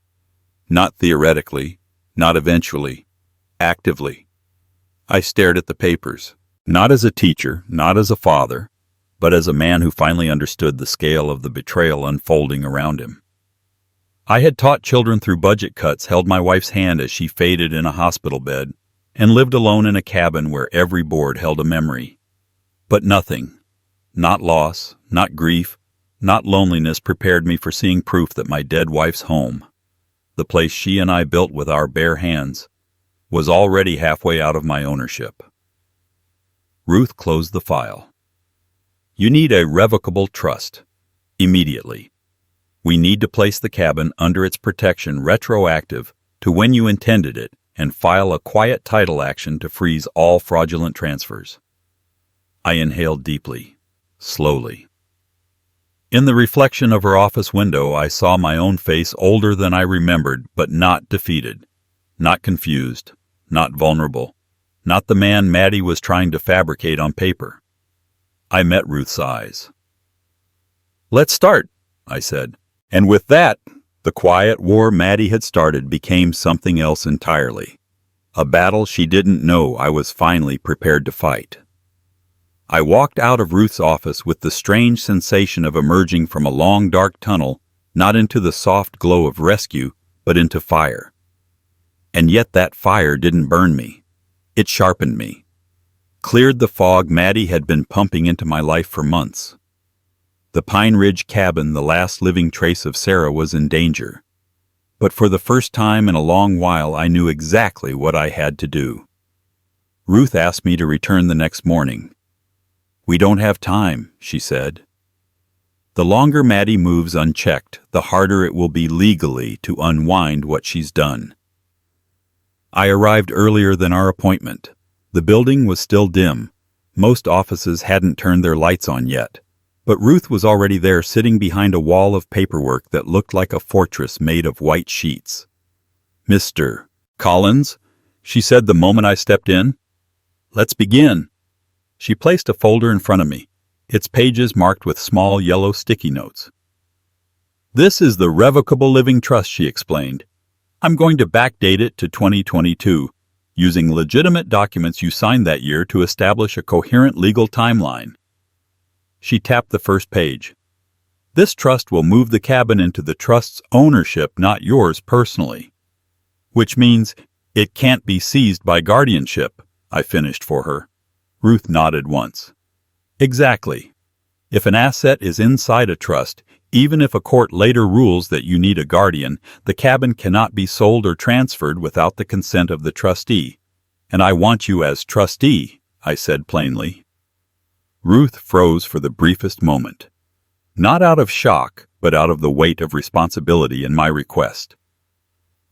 Not theoretically, not eventually, actively." I stared at the papers, not as a teacher, not as a father, but as a man who finally understood the scale of the betrayal unfolding around him. I had taught children through budget cuts, held my wife's hand as she faded in a hospital bed, and lived alone in a cabin where every board held a memory. But nothing, not loss, not grief, not loneliness, prepared me for seeing proof that my dead wife's home, the place she and I built with our bare hands, was already halfway out of my ownership. Ruth closed the file. "You need a revocable trust. Immediately. We need to place the cabin under its protection retroactive to when you intended it and file a quiet title action to freeze all fraudulent transfers." I inhaled deeply, slowly. In the reflection of her office window, I saw my own face, older than I remembered, but not defeated, not confused, not vulnerable, not the man Maddie was trying to fabricate on paper. I met Ruth's eyes. "Let's start," I said. And with that, the quiet war Maddie had started became something else entirely. A battle she didn't know I was finally prepared to fight. I walked out of Ruth's office with the strange sensation of emerging from a long dark tunnel, not into the soft glow of rescue, but into fire. And yet that fire didn't burn me. It sharpened me. Cleared the fog Maddie had been pumping into my life for months. The Pine Ridge cabin, the last living trace of Sarah, was in danger. But for the first time in a long while, I knew exactly what I had to do. Ruth asked me to return the next morning. "We don't have time," she said. "The longer Maddie moves unchecked, the harder it will be legally to unwind what she's done." I arrived earlier than our appointment. The building was still dim. Most offices hadn't turned their lights on yet. But Ruth was already there, sitting behind a wall of paperwork that looked like a fortress made of white sheets. "Mr. Collins," she said the moment I stepped in. "Let's begin." She placed a folder in front of me, its pages marked with small yellow sticky notes. "This is the Revocable Living Trust," she explained. "I'm going to backdate it to 2022, using legitimate documents you signed that year to establish a coherent legal timeline." She tapped the first page. "This trust will move the cabin into the trust's ownership, not yours personally. Which means it can't be seized by guardianship," I finished for her. Ruth nodded once. "Exactly. If an asset is inside a trust, even if a court later rules that you need a guardian, the cabin cannot be sold or transferred without the consent of the trustee. And I want you as trustee," I said plainly. Ruth froze for the briefest moment. Not out of shock, but out of the weight of responsibility in my request.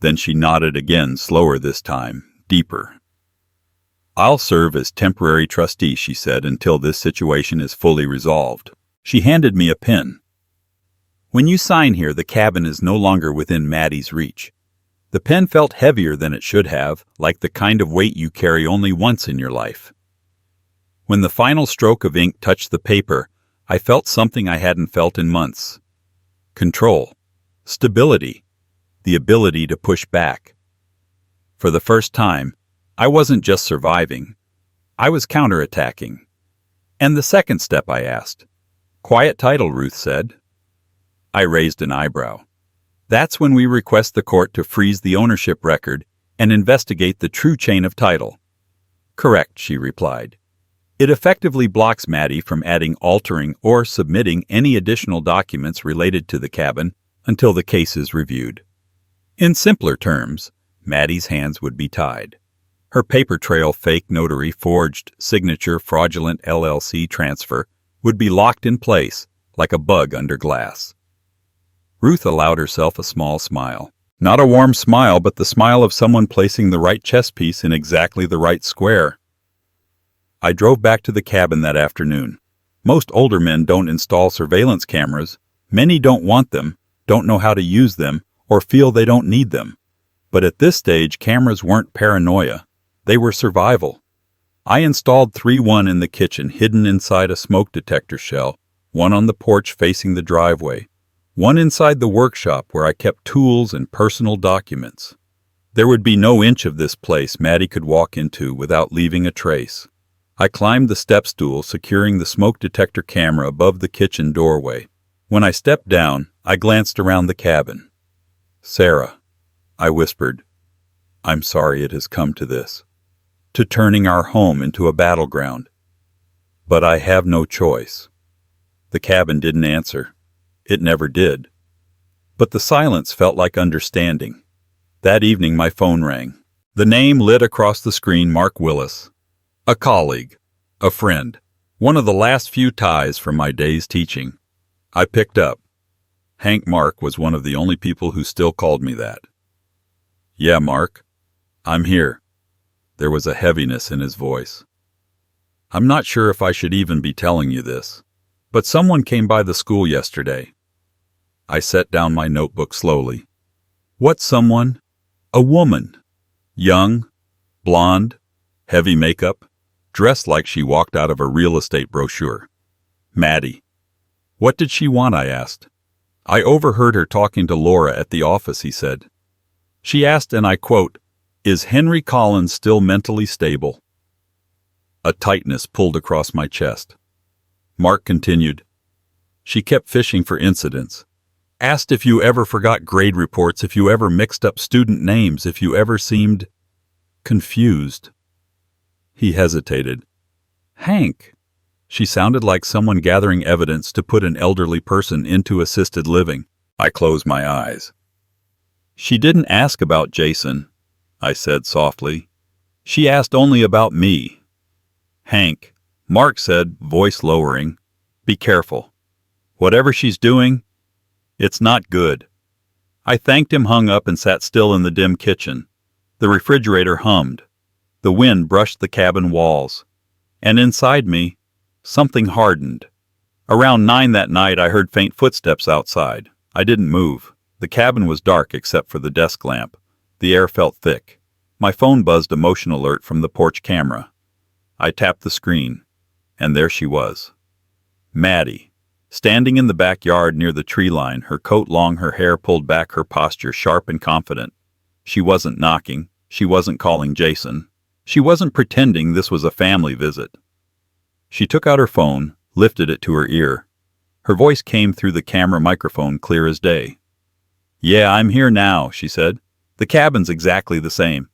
Then she nodded again, slower this time, deeper. "I'll serve as temporary trustee," she said, "until this situation is fully resolved." She handed me a pen. "When you sign here, the cabin is no longer within Maddie's reach." The pen felt heavier than it should have, like the kind of weight you carry only once in your life. When the final stroke of ink touched the paper, I felt something I hadn't felt in months. Control. Stability. The ability to push back. For the first time, I wasn't just surviving. I was counterattacking. And the second step, I asked. Quiet title, Ruth said. I raised an eyebrow. That's when we request the court to freeze the ownership record and investigate the true chain of title. Correct, she replied. It effectively blocks Maddie from adding, altering, or submitting any additional documents related to the cabin until the case is reviewed. In simpler terms, Maddie's hands would be tied. Her paper trail fake notary forged signature fraudulent LLC transfer would be locked in place like a bug under glass. Ruth allowed herself a small smile. Not a warm smile, but the smile of someone placing the right chess piece in exactly the right square. I drove back to the cabin that afternoon. Most older men don't install surveillance cameras. Many don't want them, don't know how to use them, or feel they don't need them. But at this stage, cameras weren't paranoia. They were survival. I installed 3-1 in the kitchen, hidden inside a smoke detector shell, one on the porch facing the driveway, one inside the workshop where I kept tools and personal documents. There would be no inch of this place Maddie could walk into without leaving a trace. I climbed the step stool, securing the smoke detector camera above the kitchen doorway. When I stepped down, I glanced around the cabin. Sarah, I whispered, I'm sorry it has come to this. To turning our home into a battleground. But I have no choice. The cabin didn't answer. It never did. But the silence felt like understanding. That evening my phone rang. The name lit across the screen, Mark Willis. A colleague. A friend. One of the last few ties from my days teaching. I picked up. Hank Mark was one of the only people who still called me that. Yeah, Mark. I'm here. There was a heaviness in his voice. I'm not sure if I should even be telling you this, but someone came by the school yesterday. I set down my notebook slowly. What someone? A woman. Young, blonde, heavy makeup, dressed like she walked out of a real estate brochure. Maddie. What did she want? I asked. I overheard her talking to Laura at the office, he said. She asked, and I quote, Is Henry Collins still mentally stable? A tightness pulled across my chest. Mark continued. She kept fishing for incidents. Asked if you ever forgot grade reports, if you ever mixed up student names, if you ever seemed confused. He hesitated. Hank. She sounded like someone gathering evidence to put an elderly person into assisted living. I closed my eyes. She didn't ask about Jason, I said softly. She asked only about me. Hank, Mark said, voice lowering, be careful. Whatever she's doing, it's not good. I thanked him, hung up, and sat still in the dim kitchen. The refrigerator hummed. The wind brushed the cabin walls. And inside me, something hardened. Around 9 that night, I heard faint footsteps outside. I didn't move. The cabin was dark except for the desk lamp. The air felt thick. My phone buzzed a motion alert from the porch camera. I tapped the screen, and there she was. Maddie, standing in the backyard near the tree line, her coat long, her hair pulled back, her posture sharp and confident. She wasn't knocking. She wasn't calling Jason. She wasn't pretending this was a family visit. She took out her phone, lifted it to her ear. Her voice came through the camera microphone clear as day. Yeah, I'm here now, she said. The cabin's exactly the same.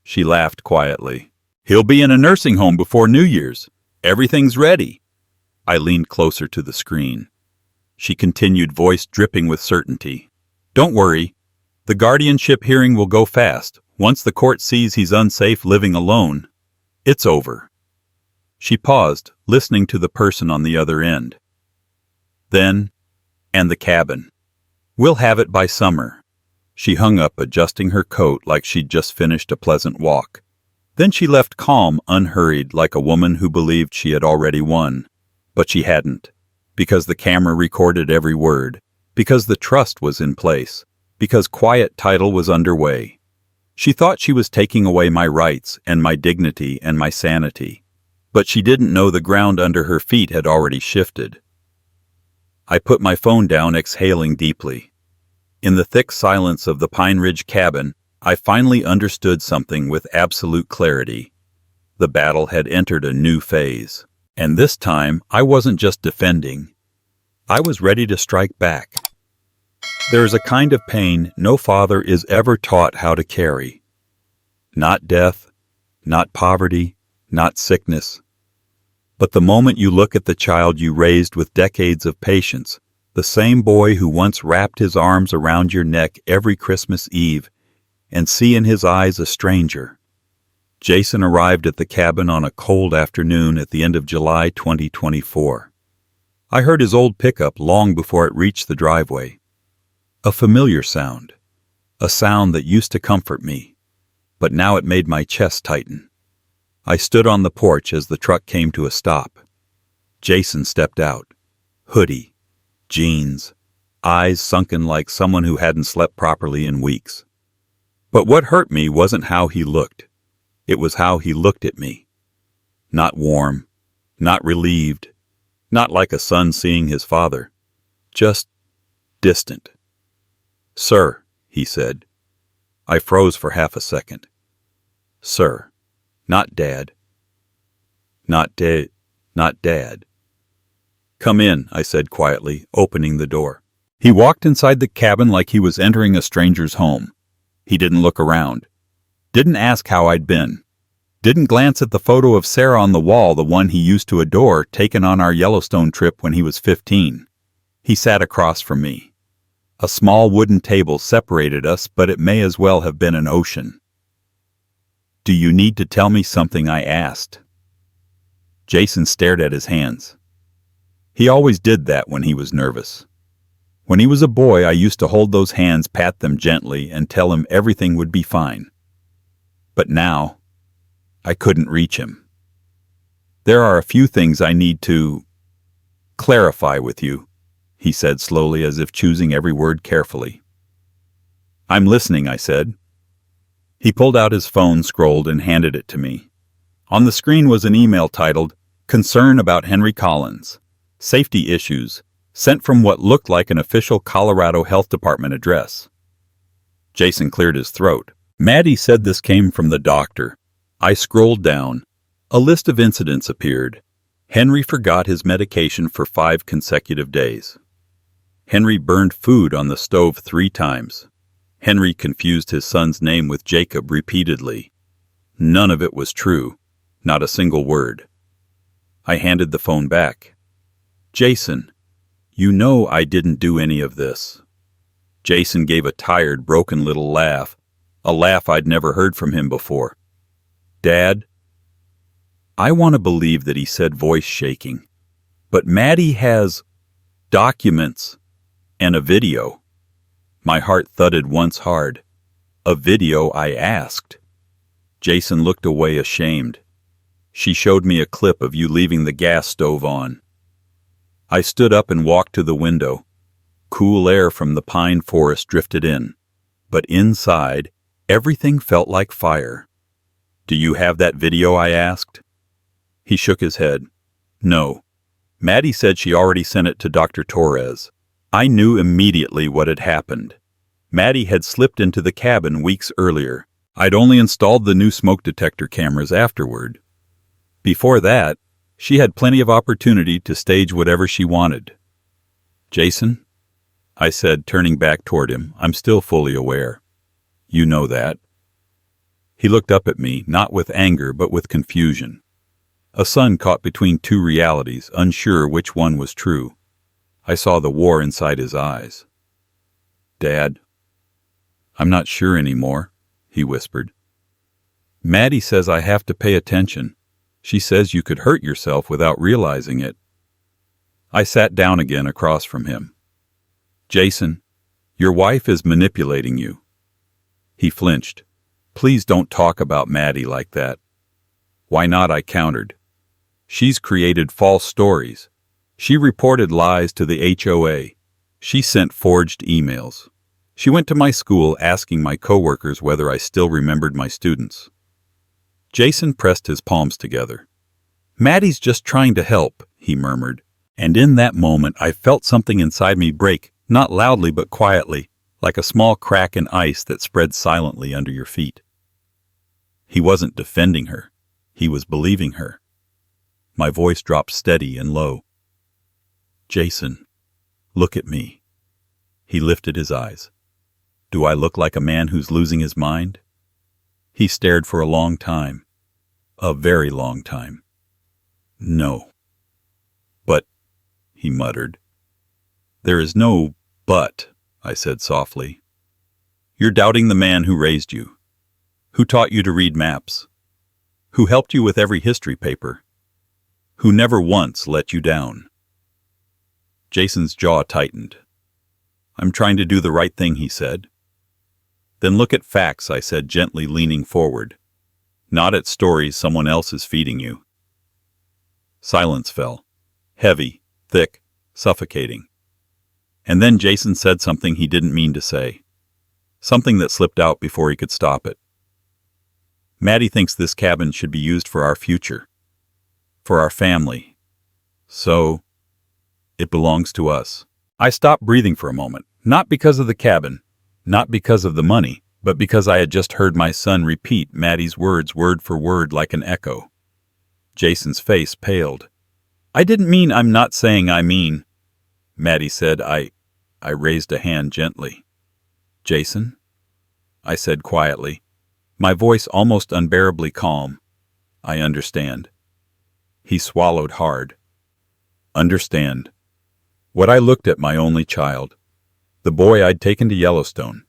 She laughed quietly. He'll be in a nursing home before New Year's. Everything's ready. I leaned closer to the screen. She continued, voice dripping with certainty. Don't worry. The guardianship hearing will go fast. Once the court sees he's unsafe living alone, it's over. She paused, listening to the person on the other end. Then, and the cabin. We'll have it by summer. She hung up, adjusting her coat like she'd just finished a pleasant walk. Then she left, calm, unhurried, like a woman who believed she had already won. But she hadn't, because the camera recorded every word, because the trust was in place, because quiet title was underway. She thought she was taking away my rights and my dignity and my sanity, but she didn't know the ground under her feet had already shifted. I put my phone down, exhaling deeply. In the thick silence of the Pine Ridge cabin, I finally understood something with absolute clarity. The battle had entered a new phase. And this time, I wasn't just defending. I was ready to strike back. There is a kind of pain no father is ever taught how to carry. Not death, not poverty, not sickness. But the moment you look at the child you raised with decades of patience, the same boy who once wrapped his arms around your neck every Christmas Eve, and see in his eyes a stranger. Jason arrived at the cabin on a cold afternoon at the end of July 2024. I heard his old pickup long before it reached the driveway. A familiar sound, a sound that used to comfort me, but now it made my chest tighten. I stood on the porch as the truck came to a stop. Jason stepped out, hoodie, jeans, eyes sunken like someone who hadn't slept properly in weeks. But what hurt me wasn't how he looked. It was how he looked at me. Not warm, not relieved, not like a son seeing his father, just distant. "Sir," he said. I froze for half a second. "Sir, not Dad. Not Dad. "Come in," I said quietly, opening the door. He walked inside the cabin like he was entering a stranger's home. He didn't look around. Didn't ask how I'd been. Didn't glance at the photo of Sarah on the wall, the one he used to adore, taken on our Yellowstone trip when he was 15. He sat across from me. A small wooden table separated us, but it may as well have been an ocean. "Do you need to tell me something?" I asked. Jason stared at his hands. He always did that when he was nervous. When he was a boy, I used to hold those hands, pat them gently, and tell him everything would be fine. But now, I couldn't reach him. "There are a few things I need to clarify with you," he said slowly, as if choosing every word carefully. "I'm listening," I said. He pulled out his phone, scrolled, and handed it to me. On the screen was an email titled, "Concern about Henry Collins. Safety issues," sent from what looked like an official Colorado Health Department address. Jason cleared his throat. "Maddie said this came from the doctor." I scrolled down. A list of incidents appeared. Henry forgot his medication for 5 consecutive days. Henry burned food on the stove 3 times. Henry confused his son's name with Jacob repeatedly. None of it was true. Not a single word. I handed the phone back. "Jason, you know I didn't do any of this." Jason gave a tired, broken little laugh, a laugh I'd never heard from him before. "Dad?" I want to believe that he said, voice shaking. "But Maddie has documents and a video." My heart thudded once hard. "A video?" I asked. Jason looked away, ashamed. "She showed me a clip of you leaving the gas stove on." I stood up and walked to the window. Cool air from the pine forest drifted in. But inside, everything felt like fire. "Do you have that video?" I asked. He shook his head. "No. Maddie said she already sent it to Dr. Torres." I knew immediately what had happened. Maddie had slipped into the cabin weeks earlier. I'd only installed the new smoke detector cameras afterward. Before that, she had plenty of opportunity to stage whatever she wanted. "Jason?" I said, turning back toward him. "I'm still fully aware. You know that." He looked up at me, not with anger, but with confusion. A son caught between 2 realities, unsure which one was true. I saw the war inside his eyes. "Dad, I'm not sure anymore," he whispered. "Maddie says I have to pay attention. She says you could hurt yourself without realizing it." I sat down again across from him. "Jason, your wife is manipulating you." He flinched. "Please don't talk about Maddie like that." "Why not?" I countered. "She's created false stories. She reported lies to the HOA. She sent forged emails. She went to my school asking my coworkers whether I still remembered my students." Jason pressed his palms together. "Maddie's just trying to help," he murmured. And in that moment I felt something inside me break, not loudly but quietly, like a small crack in ice that spread silently under your feet. He wasn't defending her. He was believing her. My voice dropped steady and low. "Jason, look at me." He lifted his eyes. "Do I look like a man who's losing his mind?" He stared for a long time. A very long time. "No." "But," he muttered. "There is no but," I said softly. "You're doubting the man who raised you, who taught you to read maps, who helped you with every history paper, who never once let you down." Jason's jaw tightened. "I'm trying to do the right thing," he said. "Then look at facts," I said, gently leaning forward, "not at stories someone else is feeding you." Silence fell, heavy, thick, suffocating. And then Jason said something he didn't mean to say, something that slipped out before he could stop it. "Maddie thinks this cabin should be used for our future, for our family. So, it belongs to us." I stopped breathing for a moment, not because of the cabin, not because of the money, but because I had just heard my son repeat Maddie's words word for word like an echo. Jason's face paled. "I didn't mean I'm not saying I mean," Maddie said. I raised a hand gently. "Jason?" I said quietly, my voice almost unbearably calm. "I understand." He swallowed hard. Understand. What I looked at my only child, the boy I'd taken to Yellowstone,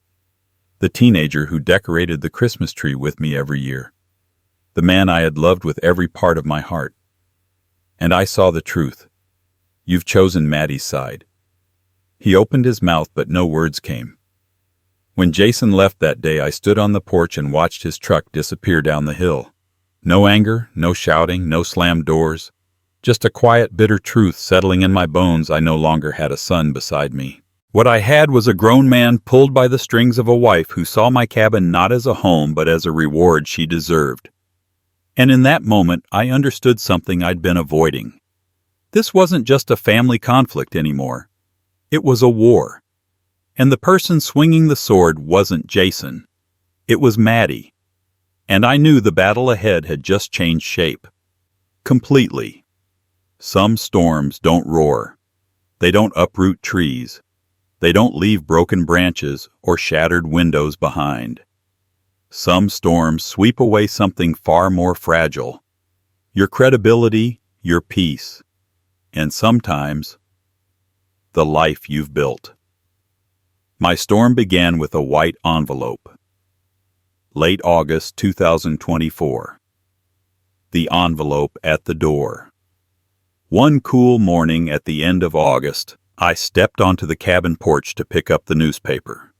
the teenager who decorated the Christmas tree with me every year, the man I had loved with every part of my heart. And I saw the truth. You've chosen Maddie's side. He opened his mouth, but no words came. When Jason left that day, I stood on the porch and watched his truck disappear down the hill. No anger, no shouting, no slammed doors. Just a quiet, bitter truth settling in my bones. I no longer had a son beside me. What I had was a grown man pulled by the strings of a wife who saw my cabin not as a home but as a reward she deserved. And in that moment, I understood something I'd been avoiding. This wasn't just a family conflict anymore. It was a war. And the person swinging the sword wasn't Jason. It was Maddie. And I knew the battle ahead had just changed shape. Completely. Some storms don't roar. They don't uproot trees. They don't leave broken branches or shattered windows behind. Some storms sweep away something far more fragile. Your credibility, your peace, and sometimes the life you've built. My storm began with a white envelope. Late August 2024. The envelope at the door. One cool morning at the end of August, I stepped onto the cabin porch to pick up the newspaper.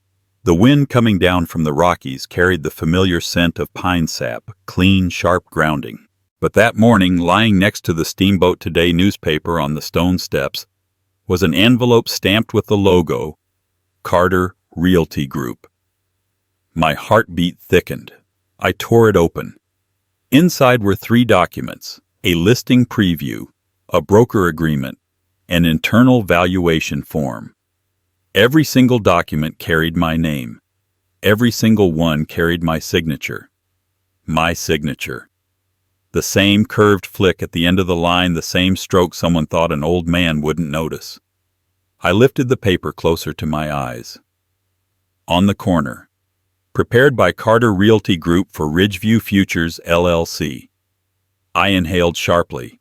The wind coming down from the Rockies carried the familiar scent of pine sap, clean, sharp grounding. But that morning, lying next to the Steamboat Today newspaper on the stone steps, was an envelope stamped with the logo, Carter Realty Group. My heartbeat thickened. I tore it open. Inside were 3 documents: a listing preview, a broker agreement, an internal valuation form. Every single document carried my name. Every single one carried my signature. My signature. The same curved flick at the end of the line, the same stroke someone thought an old man wouldn't notice. I lifted the paper closer to my eyes. On the corner, prepared by Carter Realty Group for Ridgeview Futures, LLC. I inhaled sharply.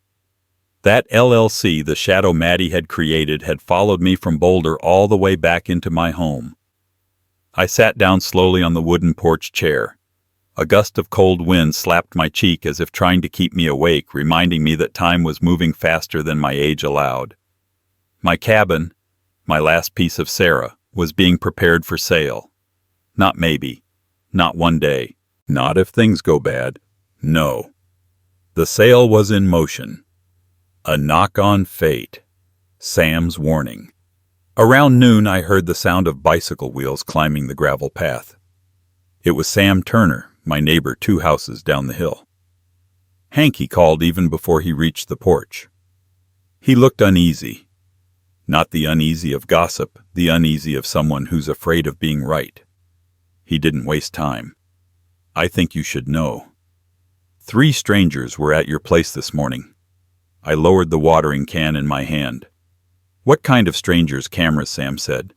That LLC, the shadow Maddie had created, had followed me from Boulder all the way back into my home. I sat down slowly on the wooden porch chair. A gust of cold wind slapped my cheek as if trying to keep me awake, reminding me that time was moving faster than my age allowed. My cabin, my last piece of Sarah, was being prepared for sale. Not maybe. Not one day. Not if things go bad. No. The sale was in motion. A knock on fate. Sam's warning. Around noon, I heard the sound of bicycle wheels climbing the gravel path. It was Sam Turner, my neighbor 2 houses down the hill. Hank, he called even before he reached the porch. He looked uneasy. Not the uneasy of gossip, the uneasy of someone who's afraid of being right. He didn't waste time. I think you should know. 3 strangers were at your place this morning. I lowered the watering can in my hand. What kind of strangers? Cameras, Sam said.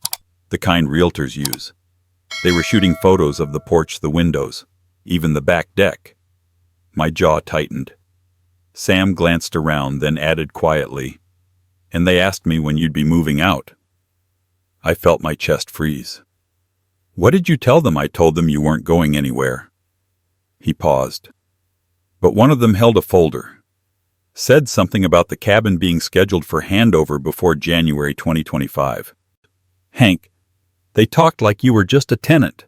The kind realtors use. They were shooting photos of the porch, the windows, even the back deck. My jaw tightened. Sam glanced around, then added quietly, "And they asked me when you'd be moving out." I felt my chest freeze. "What did you tell them?" "I told them you weren't going anywhere." He paused. But one of them held a folder. Said something about the cabin being scheduled for handover before January 2025. "Hank, they talked like you were just a tenant."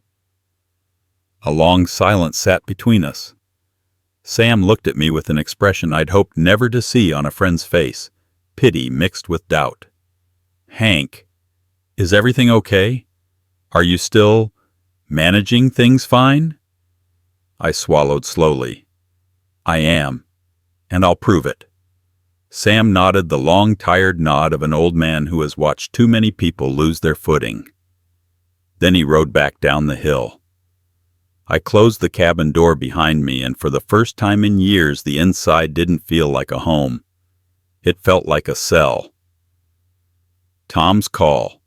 A long silence sat between us. Sam looked at me with an expression I'd hoped never to see on a friend's face, pity mixed with doubt. "Hank, is everything okay? Are you still managing things fine?" I swallowed slowly. "I am, and I'll prove it." Sam nodded, the long, tired nod of an old man who has watched too many people lose their footing. Then he rode back down the hill. I closed the cabin door behind me, and for the first time in years the inside didn't feel like a home. It felt like a cell. Tom's call.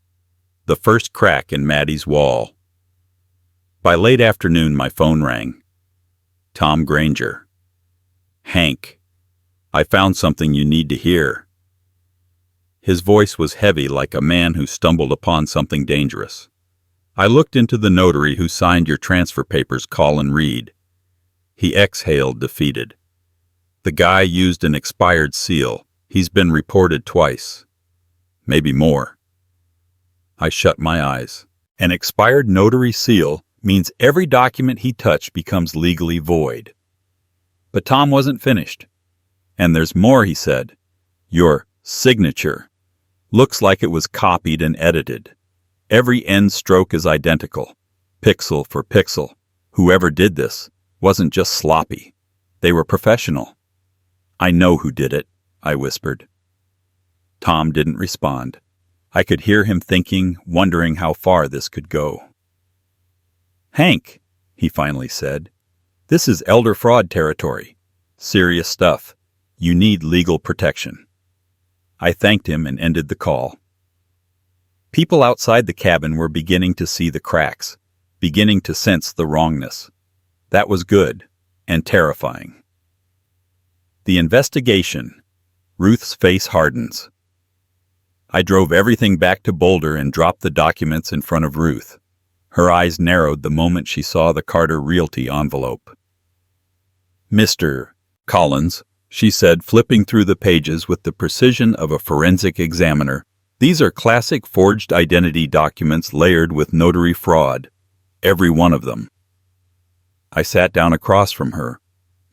The first crack in Maddie's wall. By late afternoon my phone rang. Tom Granger. "Hank, I found something you need to hear." His voice was heavy, like a man who stumbled upon something dangerous. "I looked into the notary who signed your transfer papers, Colin Reed." He exhaled, defeated. "The guy used an expired seal. He's been reported twice. Maybe more." I shut my eyes. An expired notary seal means every document he touched becomes legally void. But Tom wasn't finished. "And there's more," he said. "Your signature looks like it was copied and edited. Every end stroke is identical, pixel for pixel. Whoever did this wasn't just sloppy. They were professional." "I know who did it," I whispered. Tom didn't respond. I could hear him thinking, wondering how far this could go. "Hank," he finally said, "this is elder fraud territory. Serious stuff. You need legal protection." I thanked him and ended the call. People outside the cabin were beginning to see the cracks, beginning to sense the wrongness. That was good and terrifying. The investigation. Ruth's face hardens. I drove everything back to Boulder and dropped the documents in front of Ruth. Her eyes narrowed the moment she saw the Carter Realty envelope. "Mr. Collins," she said, flipping through the pages with the precision of a forensic examiner, "these are classic forged identity documents layered with notary fraud. Every one of them." I sat down across from her,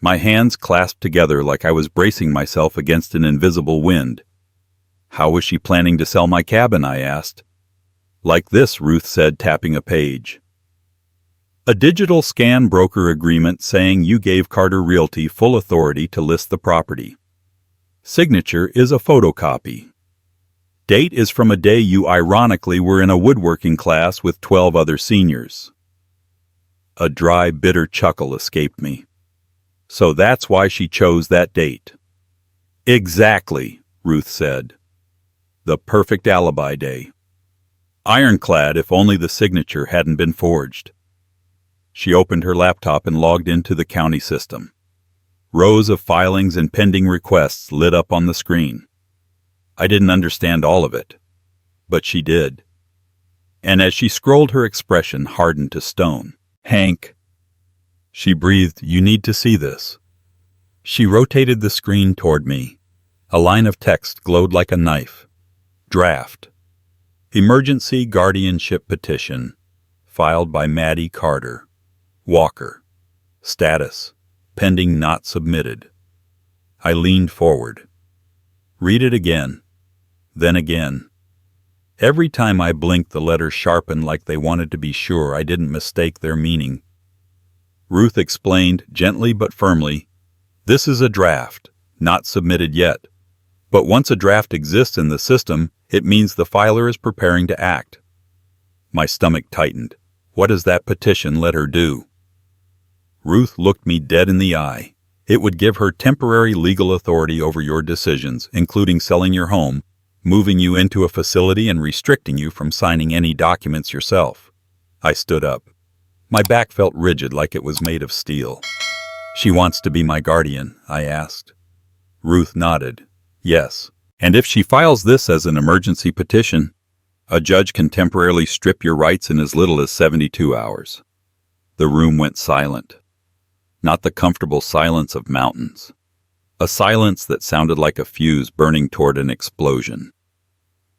my hands clasped together like I was bracing myself against an invisible wind. "How was she planning to sell my cabin?" I asked. "Like this," Ruth said, tapping a page. "A digital scan broker agreement saying you gave Carter Realty full authority to list the property. Signature is a photocopy. Date is from a day you ironically were in a woodworking class with 12 other seniors." A dry, bitter chuckle escaped me. "So that's why she chose that date." "Exactly," Ruth said. "The perfect alibi day. Ironclad if only the signature hadn't been forged." She opened her laptop and logged into the county system. Rows of filings and pending requests lit up on the screen. I didn't understand all of it, but she did. And as she scrolled, her expression hardened to stone. "Hank," she breathed, "you need to see this." She rotated the screen toward me. A line of text glowed like a knife. Draft. Emergency guardianship petition. Filed by Maddie Carter. Walker. Status. Pending, not submitted. I leaned forward. "Read it again. Then again." Every time I blinked, the letters sharpened like they wanted to be sure I didn't mistake their meaning. Ruth explained, gently but firmly, "This is a draft, not submitted yet. But once a draft exists in the system, it means the filer is preparing to act. My stomach tightened. What does that petition let her do? Ruth looked me dead in the eye. It would give her temporary legal authority over your decisions, including selling your home, moving you into a facility, and restricting you from signing any documents yourself. I stood up. My back felt rigid, like it was made of steel. She wants to be my guardian, I asked. Ruth nodded. Yes. And if she files this as an emergency petition, a judge can temporarily strip your rights in as little as 72 hours. The room went silent. Not the comfortable silence of mountains. A silence that sounded like a fuse burning toward an explosion.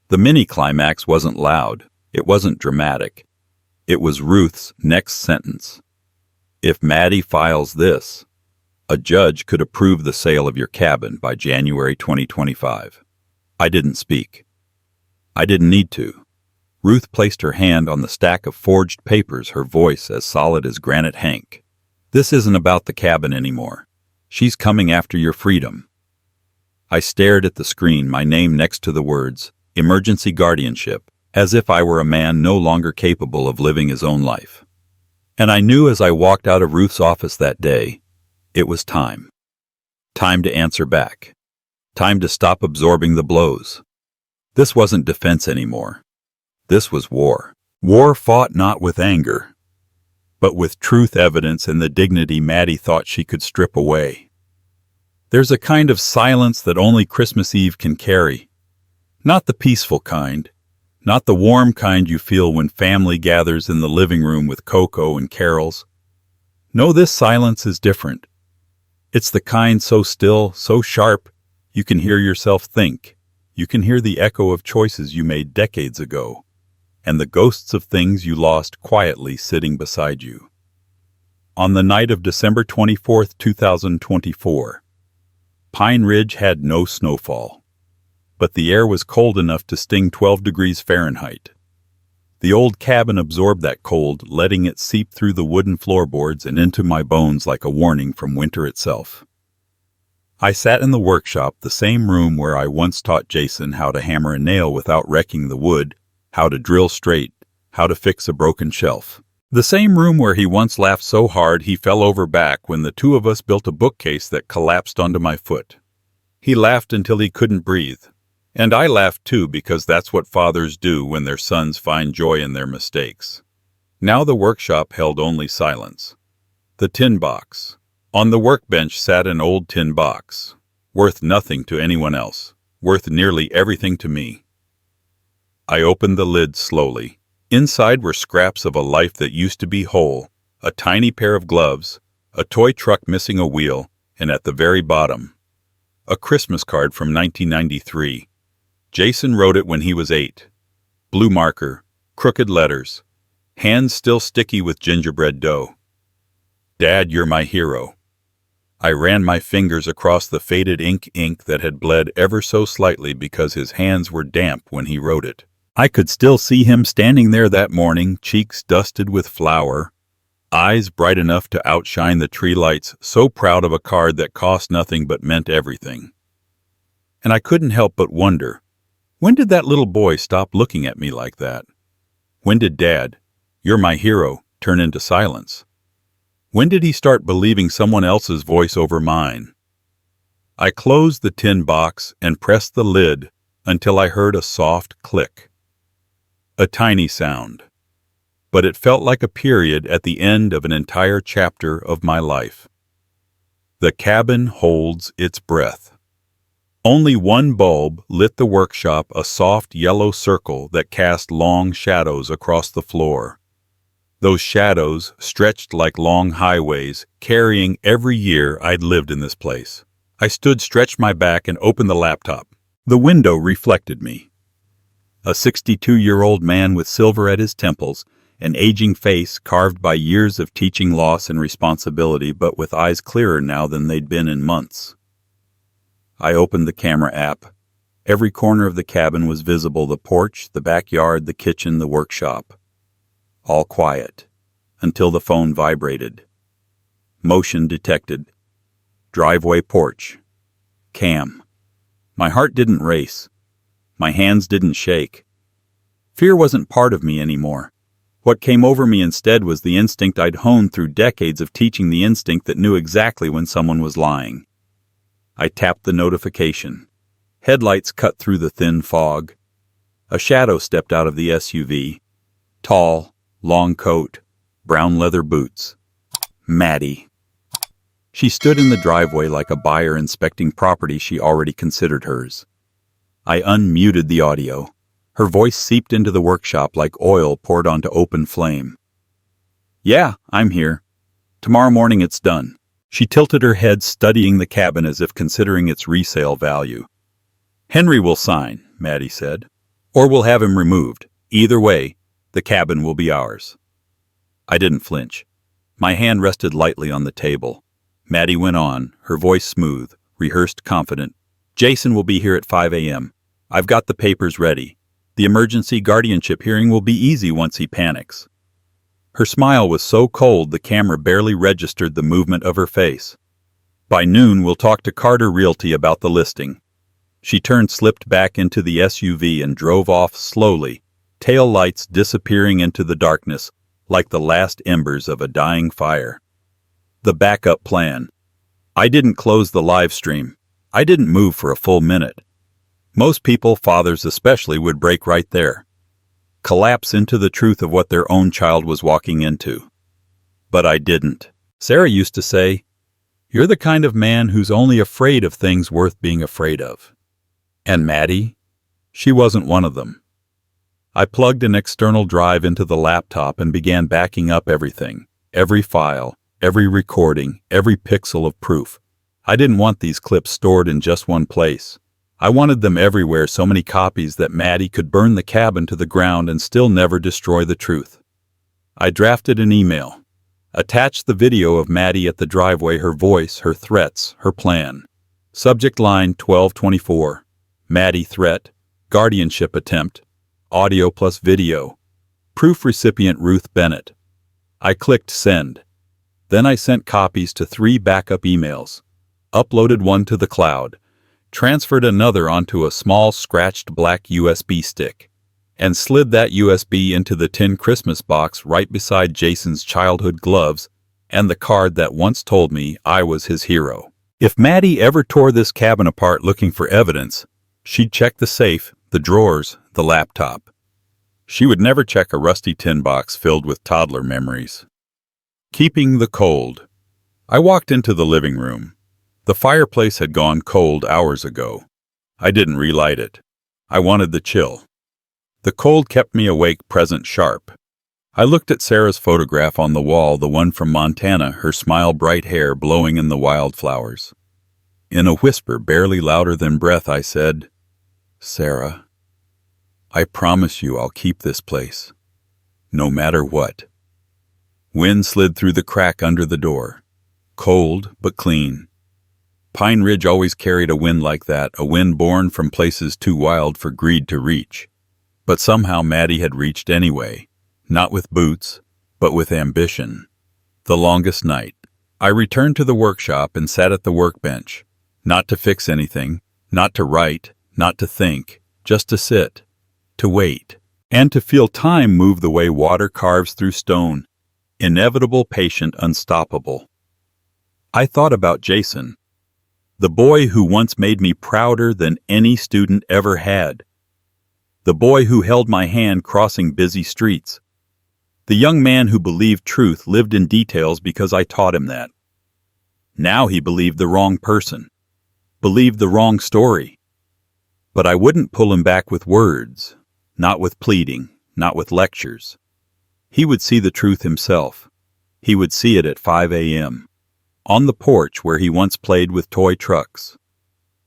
The mini-climax wasn't loud. It wasn't dramatic. It was Ruth's next sentence. If Maddie files this, a judge could approve the sale of your cabin by January 2025. I didn't speak. I didn't need to. Ruth placed her hand on the stack of forged papers, her voice as solid as Granite Hank. This isn't about the cabin anymore. She's coming after your freedom. I stared at the screen, my name next to the words, emergency guardianship, as if I were a man no longer capable of living his own life. And I knew as I walked out of Ruth's office that day, it was time. Time to answer back. Time to stop absorbing the blows. This wasn't defense anymore. This was war. War fought not with anger, but with truth, evidence, and the dignity Maddie thought she could strip away. There's a kind of silence that only Christmas Eve can carry. Not the peaceful kind. Not the warm kind you feel when family gathers in the living room with cocoa and carols. No, this silence is different. It's the kind so still, so sharp, you can hear yourself think. You can hear the echo of choices you made decades ago, and the ghosts of things you lost quietly sitting beside you. On the night of December 24th, 2024, Pine Ridge had no snowfall, but the air was cold enough to sting 12 degrees Fahrenheit. The old cabin absorbed that cold, letting it seep through the wooden floorboards and into my bones like a warning from winter itself. I sat in the workshop, the same room where I once taught Jason how to hammer a nail without wrecking the wood, how to drill straight, how to fix a broken shelf. The same room where he once laughed so hard he fell over back when the two of us built a bookcase that collapsed onto my foot. He laughed until he couldn't breathe. And I laughed too, because that's what fathers do when their sons find joy in their mistakes. Now the workshop held only silence. The tin box. On the workbench sat an old tin box, worth nothing to anyone else, worth nearly everything to me. I opened the lid slowly. Inside were scraps of a life that used to be whole, a tiny pair of gloves, a toy truck missing a wheel, and at the very bottom, a Christmas card from 1993. Jason wrote it when he was 8. Blue marker, crooked letters, hands still sticky with gingerbread dough. Dad, you're my hero. I ran my fingers across the faded ink that had bled ever so slightly because his hands were damp when he wrote it. I could still see him standing there that morning, cheeks dusted with flour, eyes bright enough to outshine the tree lights, so proud of a card that cost nothing but meant everything. And I couldn't help but wonder, when did that little boy stop looking at me like that? When did Dad, you're my hero, turn into silence? When did he start believing someone else's voice over mine? I closed the tin box and pressed the lid until I heard a soft click. A tiny sound, but it felt like a period at the end of an entire chapter of my life. The cabin holds its breath. Only one bulb lit the workshop, a soft yellow circle that cast long shadows across the floor. Those shadows stretched like long highways, carrying every year I'd lived in this place. I stood, stretched my back, and opened the laptop. The window reflected me. A 62-year-old man with silver at his temples, an aging face carved by years of teaching loss and responsibility, but with eyes clearer now than they'd been in months. I opened the camera app. Every corner of the cabin was visible, the porch, the backyard, the kitchen, the workshop. All quiet, until the phone vibrated. Motion detected. Driveway porch. Cam. My heart didn't race. My hands didn't shake. Fear wasn't part of me anymore. What came over me instead was the instinct I'd honed through decades of teaching, the instinct that knew exactly when someone was lying. I tapped the notification. Headlights cut through the thin fog. A shadow stepped out of the SUV. Tall, long coat, brown leather boots. Maddie. She stood in the driveway like a buyer inspecting property she already considered hers. I unmuted the audio. Her voice seeped into the workshop like oil poured onto open flame. "Yeah, I'm here. Tomorrow morning it's done." She tilted her head, studying the cabin as if considering its resale value. "Henry will sign," Maddie said. "Or we'll have him removed. Either way, the cabin will be ours." I didn't flinch. My hand rested lightly on the table. Maddie went on, her voice smooth, rehearsed, confident. "Jason will be here at 5 a.m. I've got the papers ready. The emergency guardianship hearing will be easy once he panics." Her smile was so cold the camera barely registered the movement of her face. "By noon we'll talk to Carter Realty about the listing." She slipped back into the SUV and drove off slowly, tail lights disappearing into the darkness like the last embers of a dying fire. The backup plan. I didn't close the live stream. I didn't move for a full minute. Most people, fathers especially, would break right there. Collapse into the truth of what their own child was walking into. But I didn't. Sarah used to say, "You're the kind of man who's only afraid of things worth being afraid of." And Maddie? She wasn't one of them. I plugged an external drive into the laptop and began backing up everything, every file, every recording, every pixel of proof. I didn't want these clips stored in just one place. I wanted them everywhere, so many copies that Maddie could burn the cabin to the ground and still never destroy the truth. I drafted an email. Attached the video of Maddie at the driveway, her voice, her threats, her plan. Subject line 1224. Maddie threat, guardianship attempt, audio plus video. Proof recipient Ruth Bennett. I clicked send. Then I sent copies to 3 backup emails. Uploaded one to the cloud. Transferred another onto a small scratched black USB stick, and slid that USB into the tin Christmas box right beside Jason's childhood gloves and the card that once told me I was his hero. If Maddie ever tore this cabin apart looking for evidence, she'd check the safe, the drawers, the laptop. She would never check a rusty tin box filled with toddler memories. Keeping the cold. I walked into the living room. The fireplace had gone cold hours ago. I didn't relight it. I wanted the chill. The cold kept me awake, present, sharp. I looked at Sarah's photograph on the wall, the one from Montana, her smile, bright hair blowing in the wildflowers. In a whisper barely louder than breath, I said, "Sarah, I promise you I'll keep this place, no matter what." Wind slid through the crack under the door. Cold, but clean. Pine Ridge always carried a wind like that, a wind born from places too wild for greed to reach. But somehow Maddie had reached anyway, not with boots, but with ambition. The longest night. I returned to the workshop and sat at the workbench, not to fix anything, not to write, not to think, just to sit, to wait, and to feel time move the way water carves through stone, inevitable, patient, unstoppable. I thought about Jason, the boy who once made me prouder than any student ever had. The boy who held my hand crossing busy streets. The young man who believed truth lived in details because I taught him that. Now he believed the wrong person, believed the wrong story. But I wouldn't pull him back with words, not with pleading, not with lectures. He would see the truth himself. He would see it at 5 a.m. on the porch where he once played with toy trucks.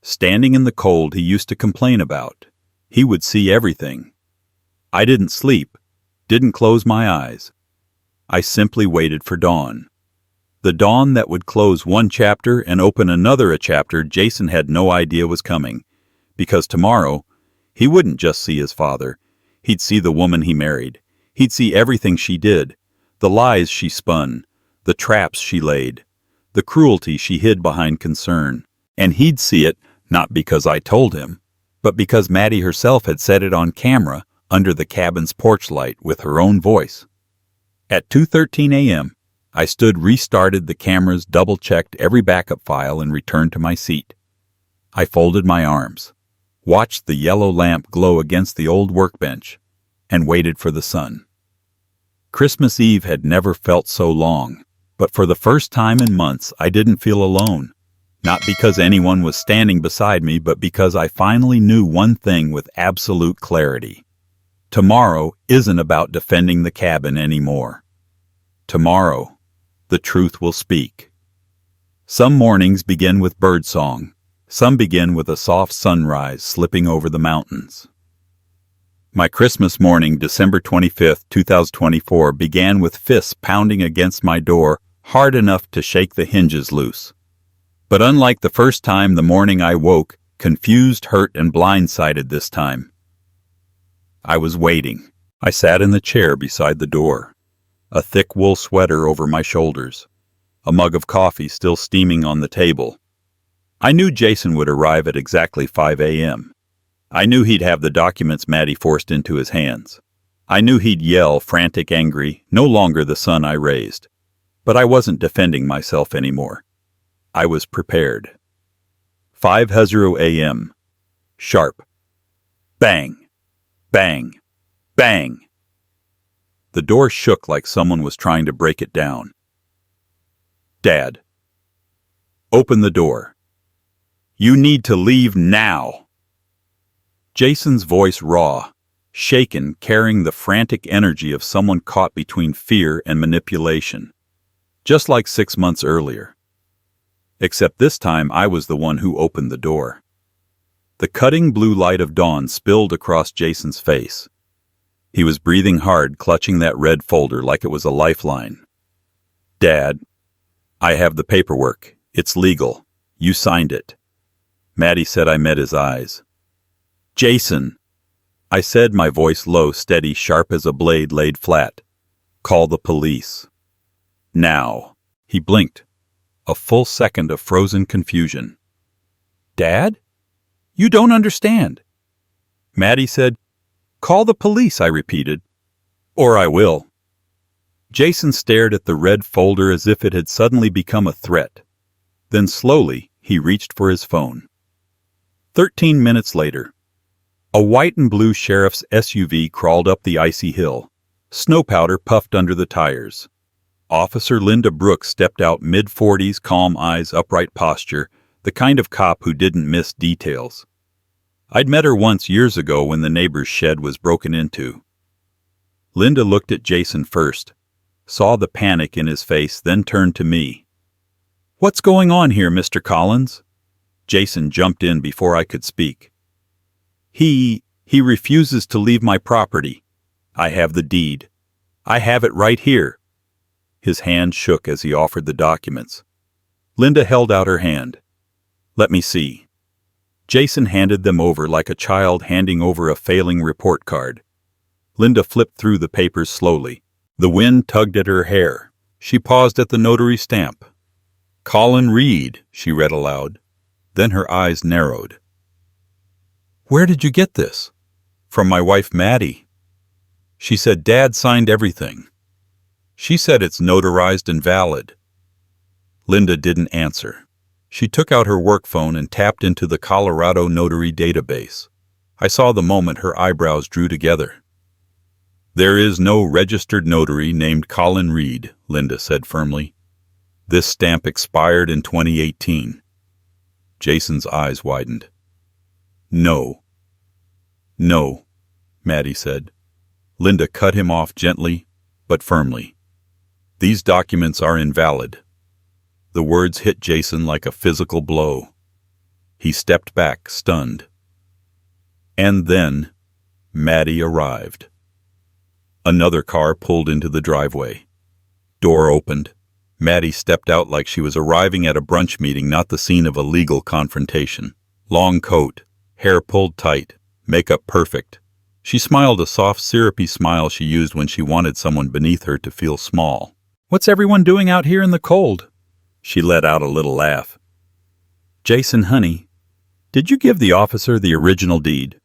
Standing in the cold he used to complain about. He would see everything. I didn't sleep, didn't close my eyes. I simply waited for dawn. The dawn that would close one chapter and open another, a chapter Jason had no idea was coming. Because tomorrow, he wouldn't just see his father. He'd see the woman he married. He'd see everything she did, the lies she spun, the traps she laid, the cruelty she hid behind concern. And he'd see it Not because I told him, but because Maddie herself had said it on camera under the cabin's porch light with her own voice. At 2:13 a.m., I restarted the cameras, double-checked every backup file, and returned to my seat. I folded my arms, watched the yellow lamp glow against the old workbench, and waited for the sun. Christmas Eve had never felt so long, but for the first time in months I didn't feel alone. Not because anyone was standing beside me, but because I finally knew one thing with absolute clarity. Tomorrow isn't about defending the cabin anymore. Tomorrow, the truth will speak. Some mornings begin with birdsong. Some begin with a soft sunrise slipping over the mountains. My Christmas morning, December 25th, 2024, began with fists pounding against my door hard enough to shake the hinges loose. But unlike the first time, the morning I woke, confused, hurt, and blindsided this time. I was waiting. I sat in the chair beside the door, a thick wool sweater over my shoulders, a mug of coffee still steaming on the table. I knew Jason would arrive at exactly 5 a.m. I knew he'd have the documents Maddie forced into his hands. I knew he'd yell, frantic, angry, no longer the son I raised. But I wasn't defending myself anymore. I was prepared. 5:00 a.m. Sharp. Bang. Bang. Bang. The door shook like someone was trying to break it down. Dad. Open the door. You need to leave now. Jason's voice raw, shaken, carrying the frantic energy of someone caught between fear and manipulation. Just like 6 months earlier. Except this time I was the one who opened the door. The cutting blue light of dawn spilled across Jason's face. He was breathing hard, clutching that red folder like it was a lifeline. Dad, I have the paperwork. It's legal. You signed it. Maddie said. I met his eyes. Jason, I said, my voice low, steady, sharp as a blade laid flat. Call the police. Now. He blinked. A full second of frozen confusion. Dad? You don't understand. Maddie said, call the police, I repeated. Or I will. Jason stared at the red folder as if it had suddenly become a threat. Then slowly, he reached for his phone. 13 minutes later, a white and blue sheriff's SUV crawled up the icy hill. Snow powder puffed under the tires. Officer Linda Brooks stepped out, mid-40s, calm eyes, upright posture, the kind of cop who didn't miss details. I'd met her once years ago when the neighbor's shed was broken into. Linda looked at Jason first, saw the panic in his face, then turned to me. What's going on here, Mr. Collins? Jason jumped in before I could speak. He refuses to leave my property. I have the deed. I have it right here. His hand shook as he offered the documents. Linda held out her hand. Let me see. Jason handed them over like a child handing over a failing report card. Linda flipped through the papers slowly. The wind tugged at her hair. She paused at the notary stamp. Colin Reed, she read aloud. Then her eyes narrowed. Where did you get this? From my wife, Maddie. She said Dad signed everything. She said it's notarized and valid. Linda didn't answer. She took out her work phone and tapped into the Colorado notary database. I saw the moment her eyebrows drew together. There is no registered notary named Colin Reed, Linda said firmly. This stamp expired in 2018. Jason's eyes widened. No. No, Maddie said. Linda cut him off gently, but firmly. These documents are invalid. The words hit Jason like a physical blow. He stepped back, stunned. And then, Maddie arrived. Another car pulled into the driveway. Door opened. Maddie stepped out like she was arriving at a brunch meeting, not the scene of a legal confrontation. Long coat, hair pulled tight, makeup perfect. She smiled a soft, syrupy smile she used when she wanted someone beneath her to feel small. What's everyone doing out here in the cold? She let out a little laugh. Jason, honey, Did you give the officer the original deed?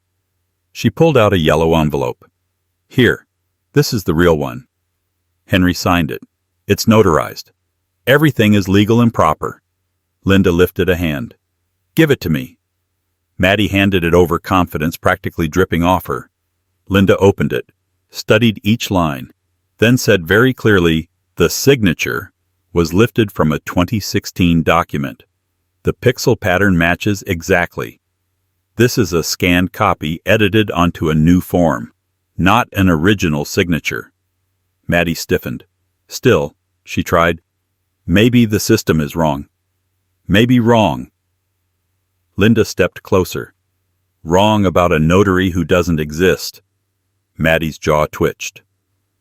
She pulled out a yellow envelope. Here, this is the real one. Henry signed it. It's notarized. Everything is legal and proper. Linda lifted a hand. Give it to me. Maddie handed it over, confidence practically dripping off her. Linda opened it, studied each line, then said very clearly, the signature was lifted from a 2016 document. The pixel pattern matches exactly. This is a scanned copy edited onto a new form, not an original signature. Maddie stiffened. Still, she tried. Maybe the system is wrong. Maybe wrong. Linda stepped closer. Wrong about a notary who doesn't exist. Maddie's jaw twitched.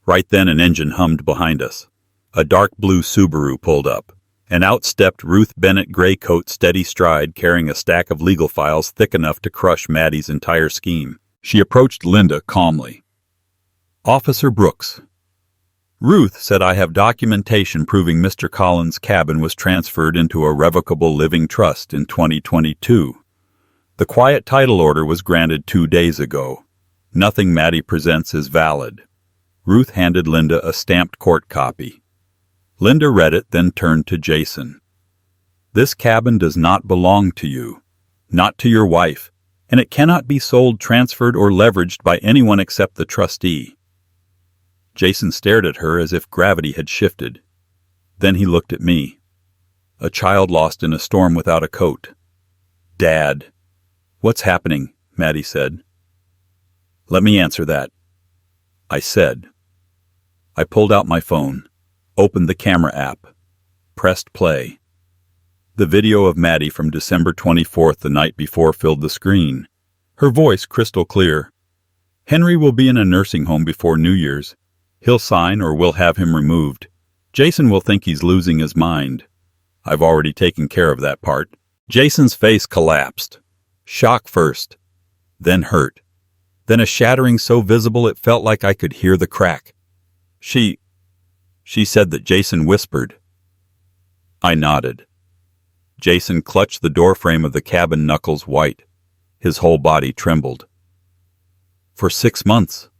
Right then an engine hummed behind us. A dark blue Subaru pulled up, and out stepped Ruth Bennett, gray coat, steady stride, carrying a stack of legal files thick enough to crush Maddie's entire scheme. She approached Linda calmly. Officer Brooks. Ruth said I have documentation proving Mr. Collins' cabin was transferred into a revocable living trust in 2022. The quiet title order was granted 2 days ago. Nothing Maddie presents is valid. Ruth handed Linda a stamped court copy. Linda read it, then turned to Jason. This cabin does not belong to you, not to your wife, and it cannot be sold, transferred, or leveraged by anyone except the trustee. Jason stared at her as if gravity had shifted. Then he looked at me. A child lost in a storm without a coat. Dad. What's happening? Maddie said. Let me answer that. I said. I pulled out my phone, opened the camera app, pressed play. The video of Maddie from December 24th, the night before, filled the screen. Her voice crystal clear. Henry will be in a nursing home before New Year's. He'll sign or we'll have him removed. Jason will think he's losing his mind. I've already taken care of that part. Jason's face collapsed. Shock first, then hurt, then a shattering so visible it felt like I could hear the crack. She said that Jason whispered. I nodded. Jason clutched the doorframe of the cabin, knuckles white. His whole body trembled. For 6 months.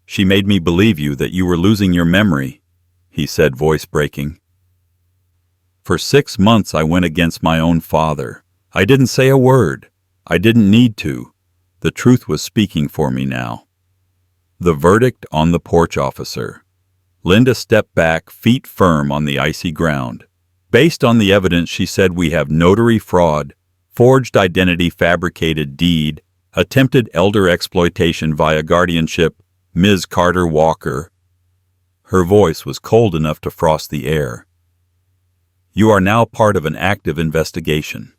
She made me believe you that you were losing your memory, he said, voice breaking. For 6 months I went against my own father. I didn't say a word. I didn't need to. The truth was speaking for me now. The verdict on the porch, officer. Linda stepped back, feet firm on the icy ground. Based on the evidence, she said, we have notary fraud, forged identity, fabricated deed, attempted elder exploitation via guardianship, Ms. Carter Walker. Her voice was cold enough to frost the air. You are now part of an active investigation.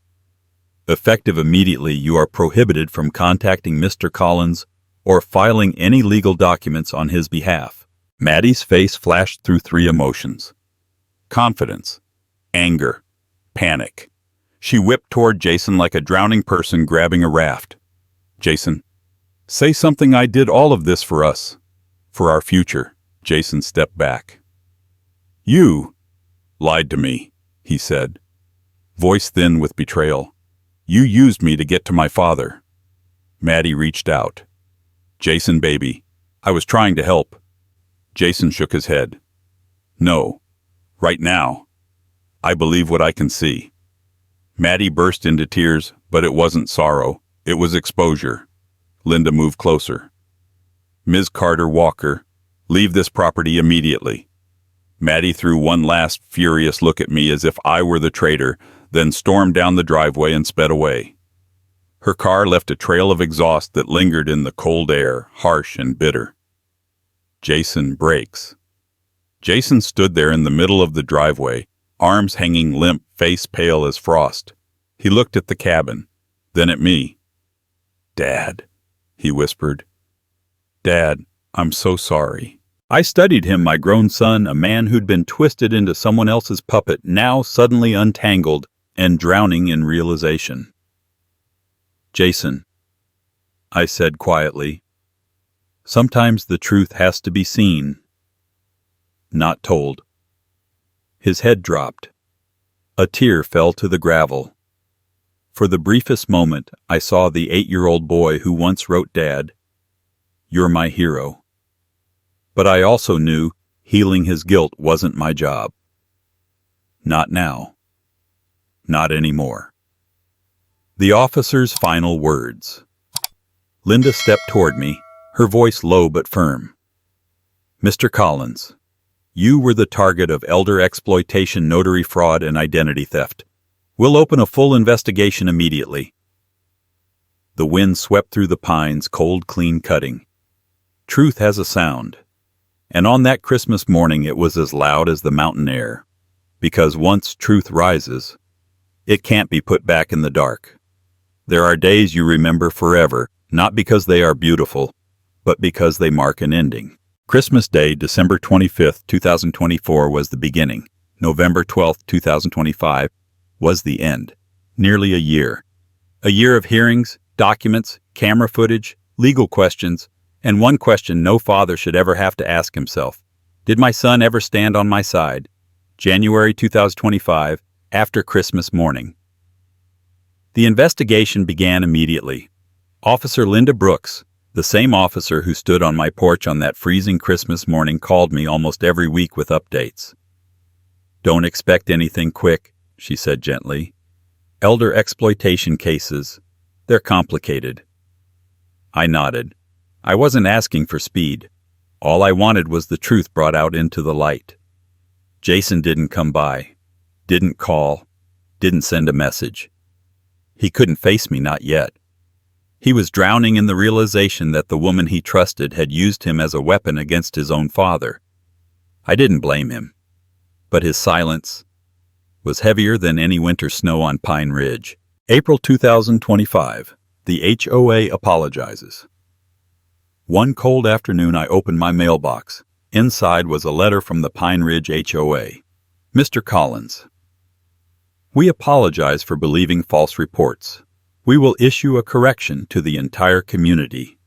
Effective immediately, you are prohibited from contacting Mr. Collins or filing any legal documents on his behalf. Maddie's face flashed through 3 emotions. Confidence, anger, panic. She whipped toward Jason like a drowning person grabbing a raft. Jason, say something. I did all of this for us. For our future. Jason stepped back. You lied to me, he said, voice thin with betrayal. You used me to get to my father. Maddie reached out. Jason, baby, I was trying to help. Jason shook his head. No, right now. I believe what I can see. Maddie burst into tears, but it wasn't sorrow. It was exposure. Linda moved closer. Ms. Carter Walker, leave this property immediately. Maddie threw one last furious look at me as if I were the traitor, then stormed down the driveway and sped away. Her car left a trail of exhaust that lingered in the cold air, harsh and bitter. Jason brakes. Jason stood there in the middle of the driveway, arms hanging limp, face pale as frost. He looked at the cabin, then at me. Dad, he whispered. Dad, I'm so sorry. I studied him, my grown son, a man who'd been twisted into someone else's puppet, now suddenly untangled and drowning in realization. Jason, I said quietly, sometimes the truth has to be seen, not told. His head dropped. A tear fell to the gravel. For the briefest moment, I saw the 8-year-old boy who once wrote Dad, "You're my hero." But I also knew healing his guilt wasn't my job. Not now. Not anymore. The officer's final words. Linda stepped toward me, her voice low but firm. "Mr. Collins, you were the target of elder exploitation, notary fraud, and identity theft. We'll open a full investigation immediately." The wind swept through the pines, cold, clean cutting. Truth has a sound. And on that Christmas morning it was as loud as the mountain air. Because once truth rises, it can't be put back in the dark. There are days you remember forever, not because they are beautiful, but because they mark an ending. Christmas Day, December 25th, 2024 was the beginning. November 12th, 2025 was the end. Nearly a year. A year of hearings, documents, camera footage, legal questions, and one question no father should ever have to ask himself. Did my son ever stand on my side? January 2025, after Christmas morning. The investigation began immediately. Officer Linda Brooks, the same officer who stood on my porch on that freezing Christmas morning, called me almost every week with updates. "Don't expect anything quick," she said gently. "Elder exploitation cases, they're complicated." I nodded. I wasn't asking for speed. All I wanted was the truth brought out into the light. Jason didn't come by, didn't call, didn't send a message. He couldn't face me, not yet. He was drowning in the realization that the woman he trusted had used him as a weapon against his own father. I didn't blame him, but his silence was heavier than any winter snow on Pine Ridge. April 2025. The HOA apologizes. One cold afternoon I opened my mailbox. Inside was a letter from the Pine Ridge HOA. "Mr. Collins, we apologize for believing false reports. We will issue a correction to the entire community."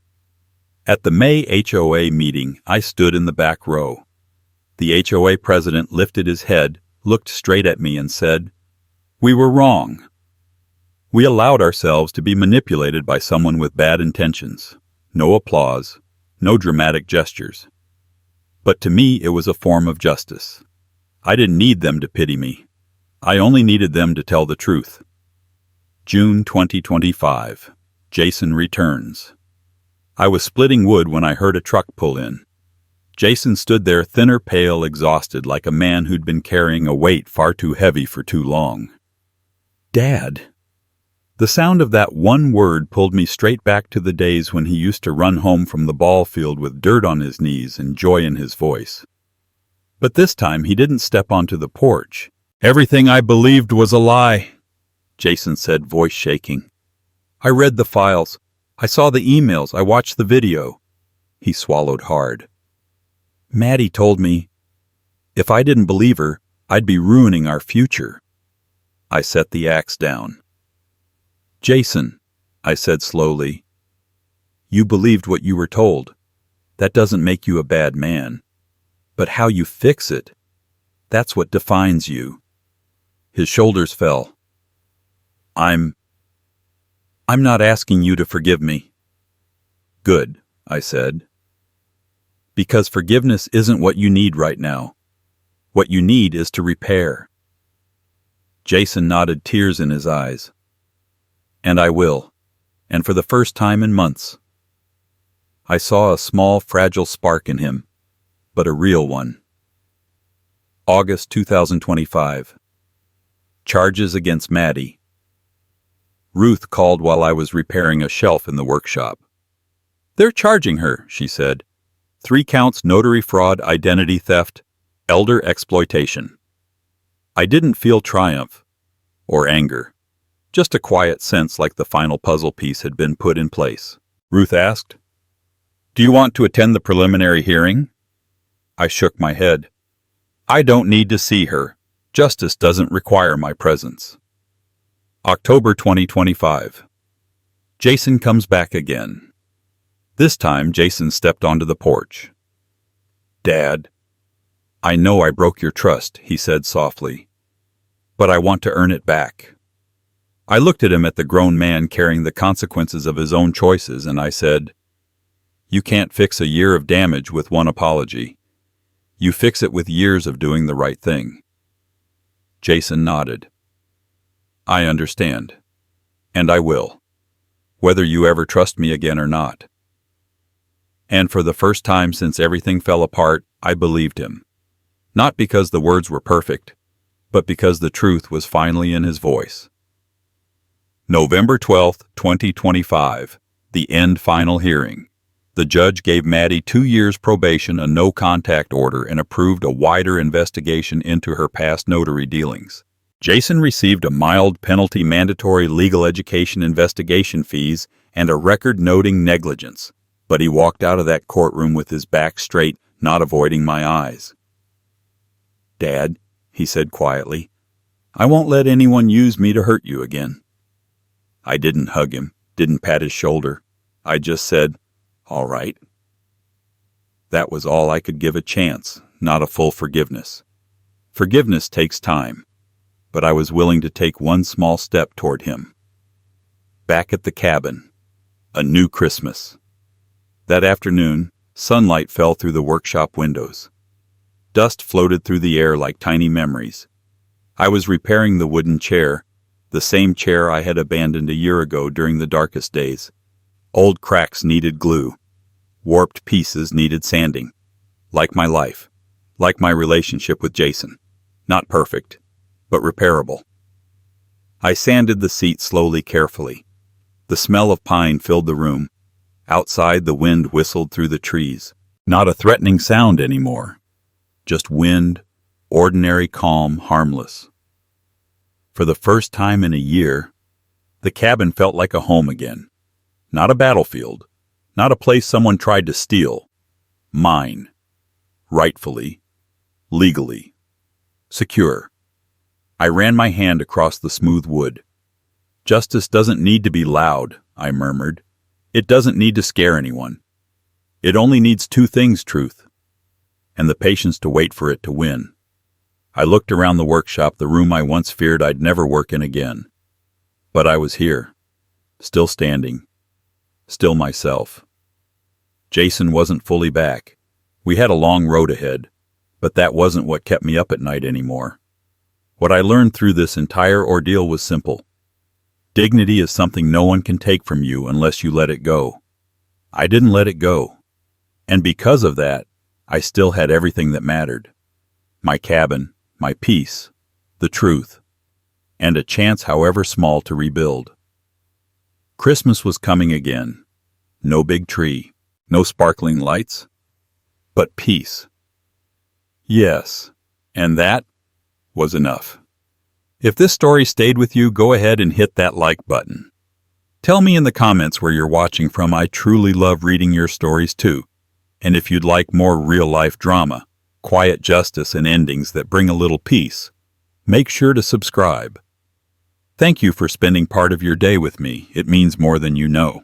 At the May HOA meeting, I stood in the back row. The HOA president lifted his head, looked straight at me, and said, "We were wrong. We allowed ourselves to be manipulated by someone with bad intentions. No applause, no dramatic gestures. But to me, it was a form of justice. I didn't need them to pity me. I only needed them to tell the truth." June 2025. Jason returns. I was splitting wood when I heard a truck pull in. Jason stood there, thinner, pale, exhausted, like a man who'd been carrying a weight far too heavy for too long. "Dad." The sound of that one word pulled me straight back to the days when he used to run home from the ball field with dirt on his knees and joy in his voice. But this time he didn't step onto the porch. "Everything I believed was a lie," Jason said, voice shaking. "I read the files. I saw the emails. I watched the video." He swallowed hard. "Maddie told me if I didn't believe her, I'd be ruining our future." I set the axe down. "Jason," I said slowly, "you believed what you were told. That doesn't make you a bad man. But how you fix it, that's what defines you." His shoulders fell. I'm not asking you to forgive me." "Good," I said. "Because forgiveness isn't what you need right now. What you need is to repair." Jason nodded, tears in his eyes. "And I will, and for the first time in months." I saw a small, fragile spark in him, but a real one. August 2025. Charges against Maddie. Ruth called while I was repairing a shelf in the workshop. "They're charging her," she said. 3 counts: notary fraud, identity theft, elder exploitation. I didn't feel triumph or anger. Just a quiet sense like the final puzzle piece had been put in place. Ruth asked, "Do you want to attend the preliminary hearing?" I shook my head. "I don't need to see her. Justice doesn't require my presence." October 2025. Jason comes back again. This time, Jason stepped onto the porch. "Dad, I know I broke your trust," he said softly, "but I want to earn it back. I looked at him, at the grown man carrying the consequences of his own choices, and I said, "You can't fix a year of damage with one apology. You fix it with years of doing the right thing." Jason nodded. "I understand. And I will. Whether you ever trust me again or not." And for the first time since everything fell apart, I believed him. Not because the words were perfect, but because the truth was finally in his voice. November 12th, 2025. The end final hearing. The judge gave Maddie 2 years probation, a no-contact order, and approved a wider investigation into her past notary dealings. Jason received a mild penalty, mandatory legal education investigation fees, and a record noting negligence. But he walked out of that courtroom with his back straight, not avoiding my eyes. "Dad," he said quietly, "I won't let anyone use me to hurt you again." I didn't hug him, didn't pat his shoulder. I just said, "All right." That was all I could give a chance, not a full forgiveness. Forgiveness takes time, but I was willing to take one small step toward him. Back at the cabin. A new Christmas. That afternoon, sunlight fell through the workshop windows. Dust floated through the air like tiny memories. I was repairing the wooden chair, the same chair I had abandoned a year ago during the darkest days. Old cracks needed glue. Warped pieces needed sanding. Like my life. Like my relationship with Jason. Not perfect, but repairable. I sanded the seat slowly, carefully. The smell of pine filled the room. Outside, the wind whistled through the trees. Not a threatening sound anymore. Just wind, ordinary, calm, harmless. For the first time in a year, the cabin felt like a home again. Not a battlefield. Not a place someone tried to steal. Mine. Rightfully. Legally. Secure. I ran my hand across the smooth wood. "Justice doesn't need to be loud," I murmured. "It doesn't need to scare anyone. It only needs 2 things, truth, and the patience to wait for it to win." I looked around the workshop, the room I once feared I'd never work in again. But I was here, still standing, still myself. Jason wasn't fully back. We had a long road ahead, but that wasn't what kept me up at night anymore. What I learned through this entire ordeal was simple. Dignity is something no one can take from you unless you let it go. I didn't let it go. And because of that, I still had everything that mattered. My cabin, my peace, the truth, and a chance, however small, to rebuild. Christmas was coming again. No big tree, no sparkling lights, but peace. Yes, and that was enough. If this story stayed with you, go ahead and hit that like button. Tell me in the comments where you're watching from. I truly love reading your stories too. And if you'd like more real-life drama, quiet justice, and endings that bring a little peace, make sure to subscribe. Thank you for spending part of your day with me. It means more than you know.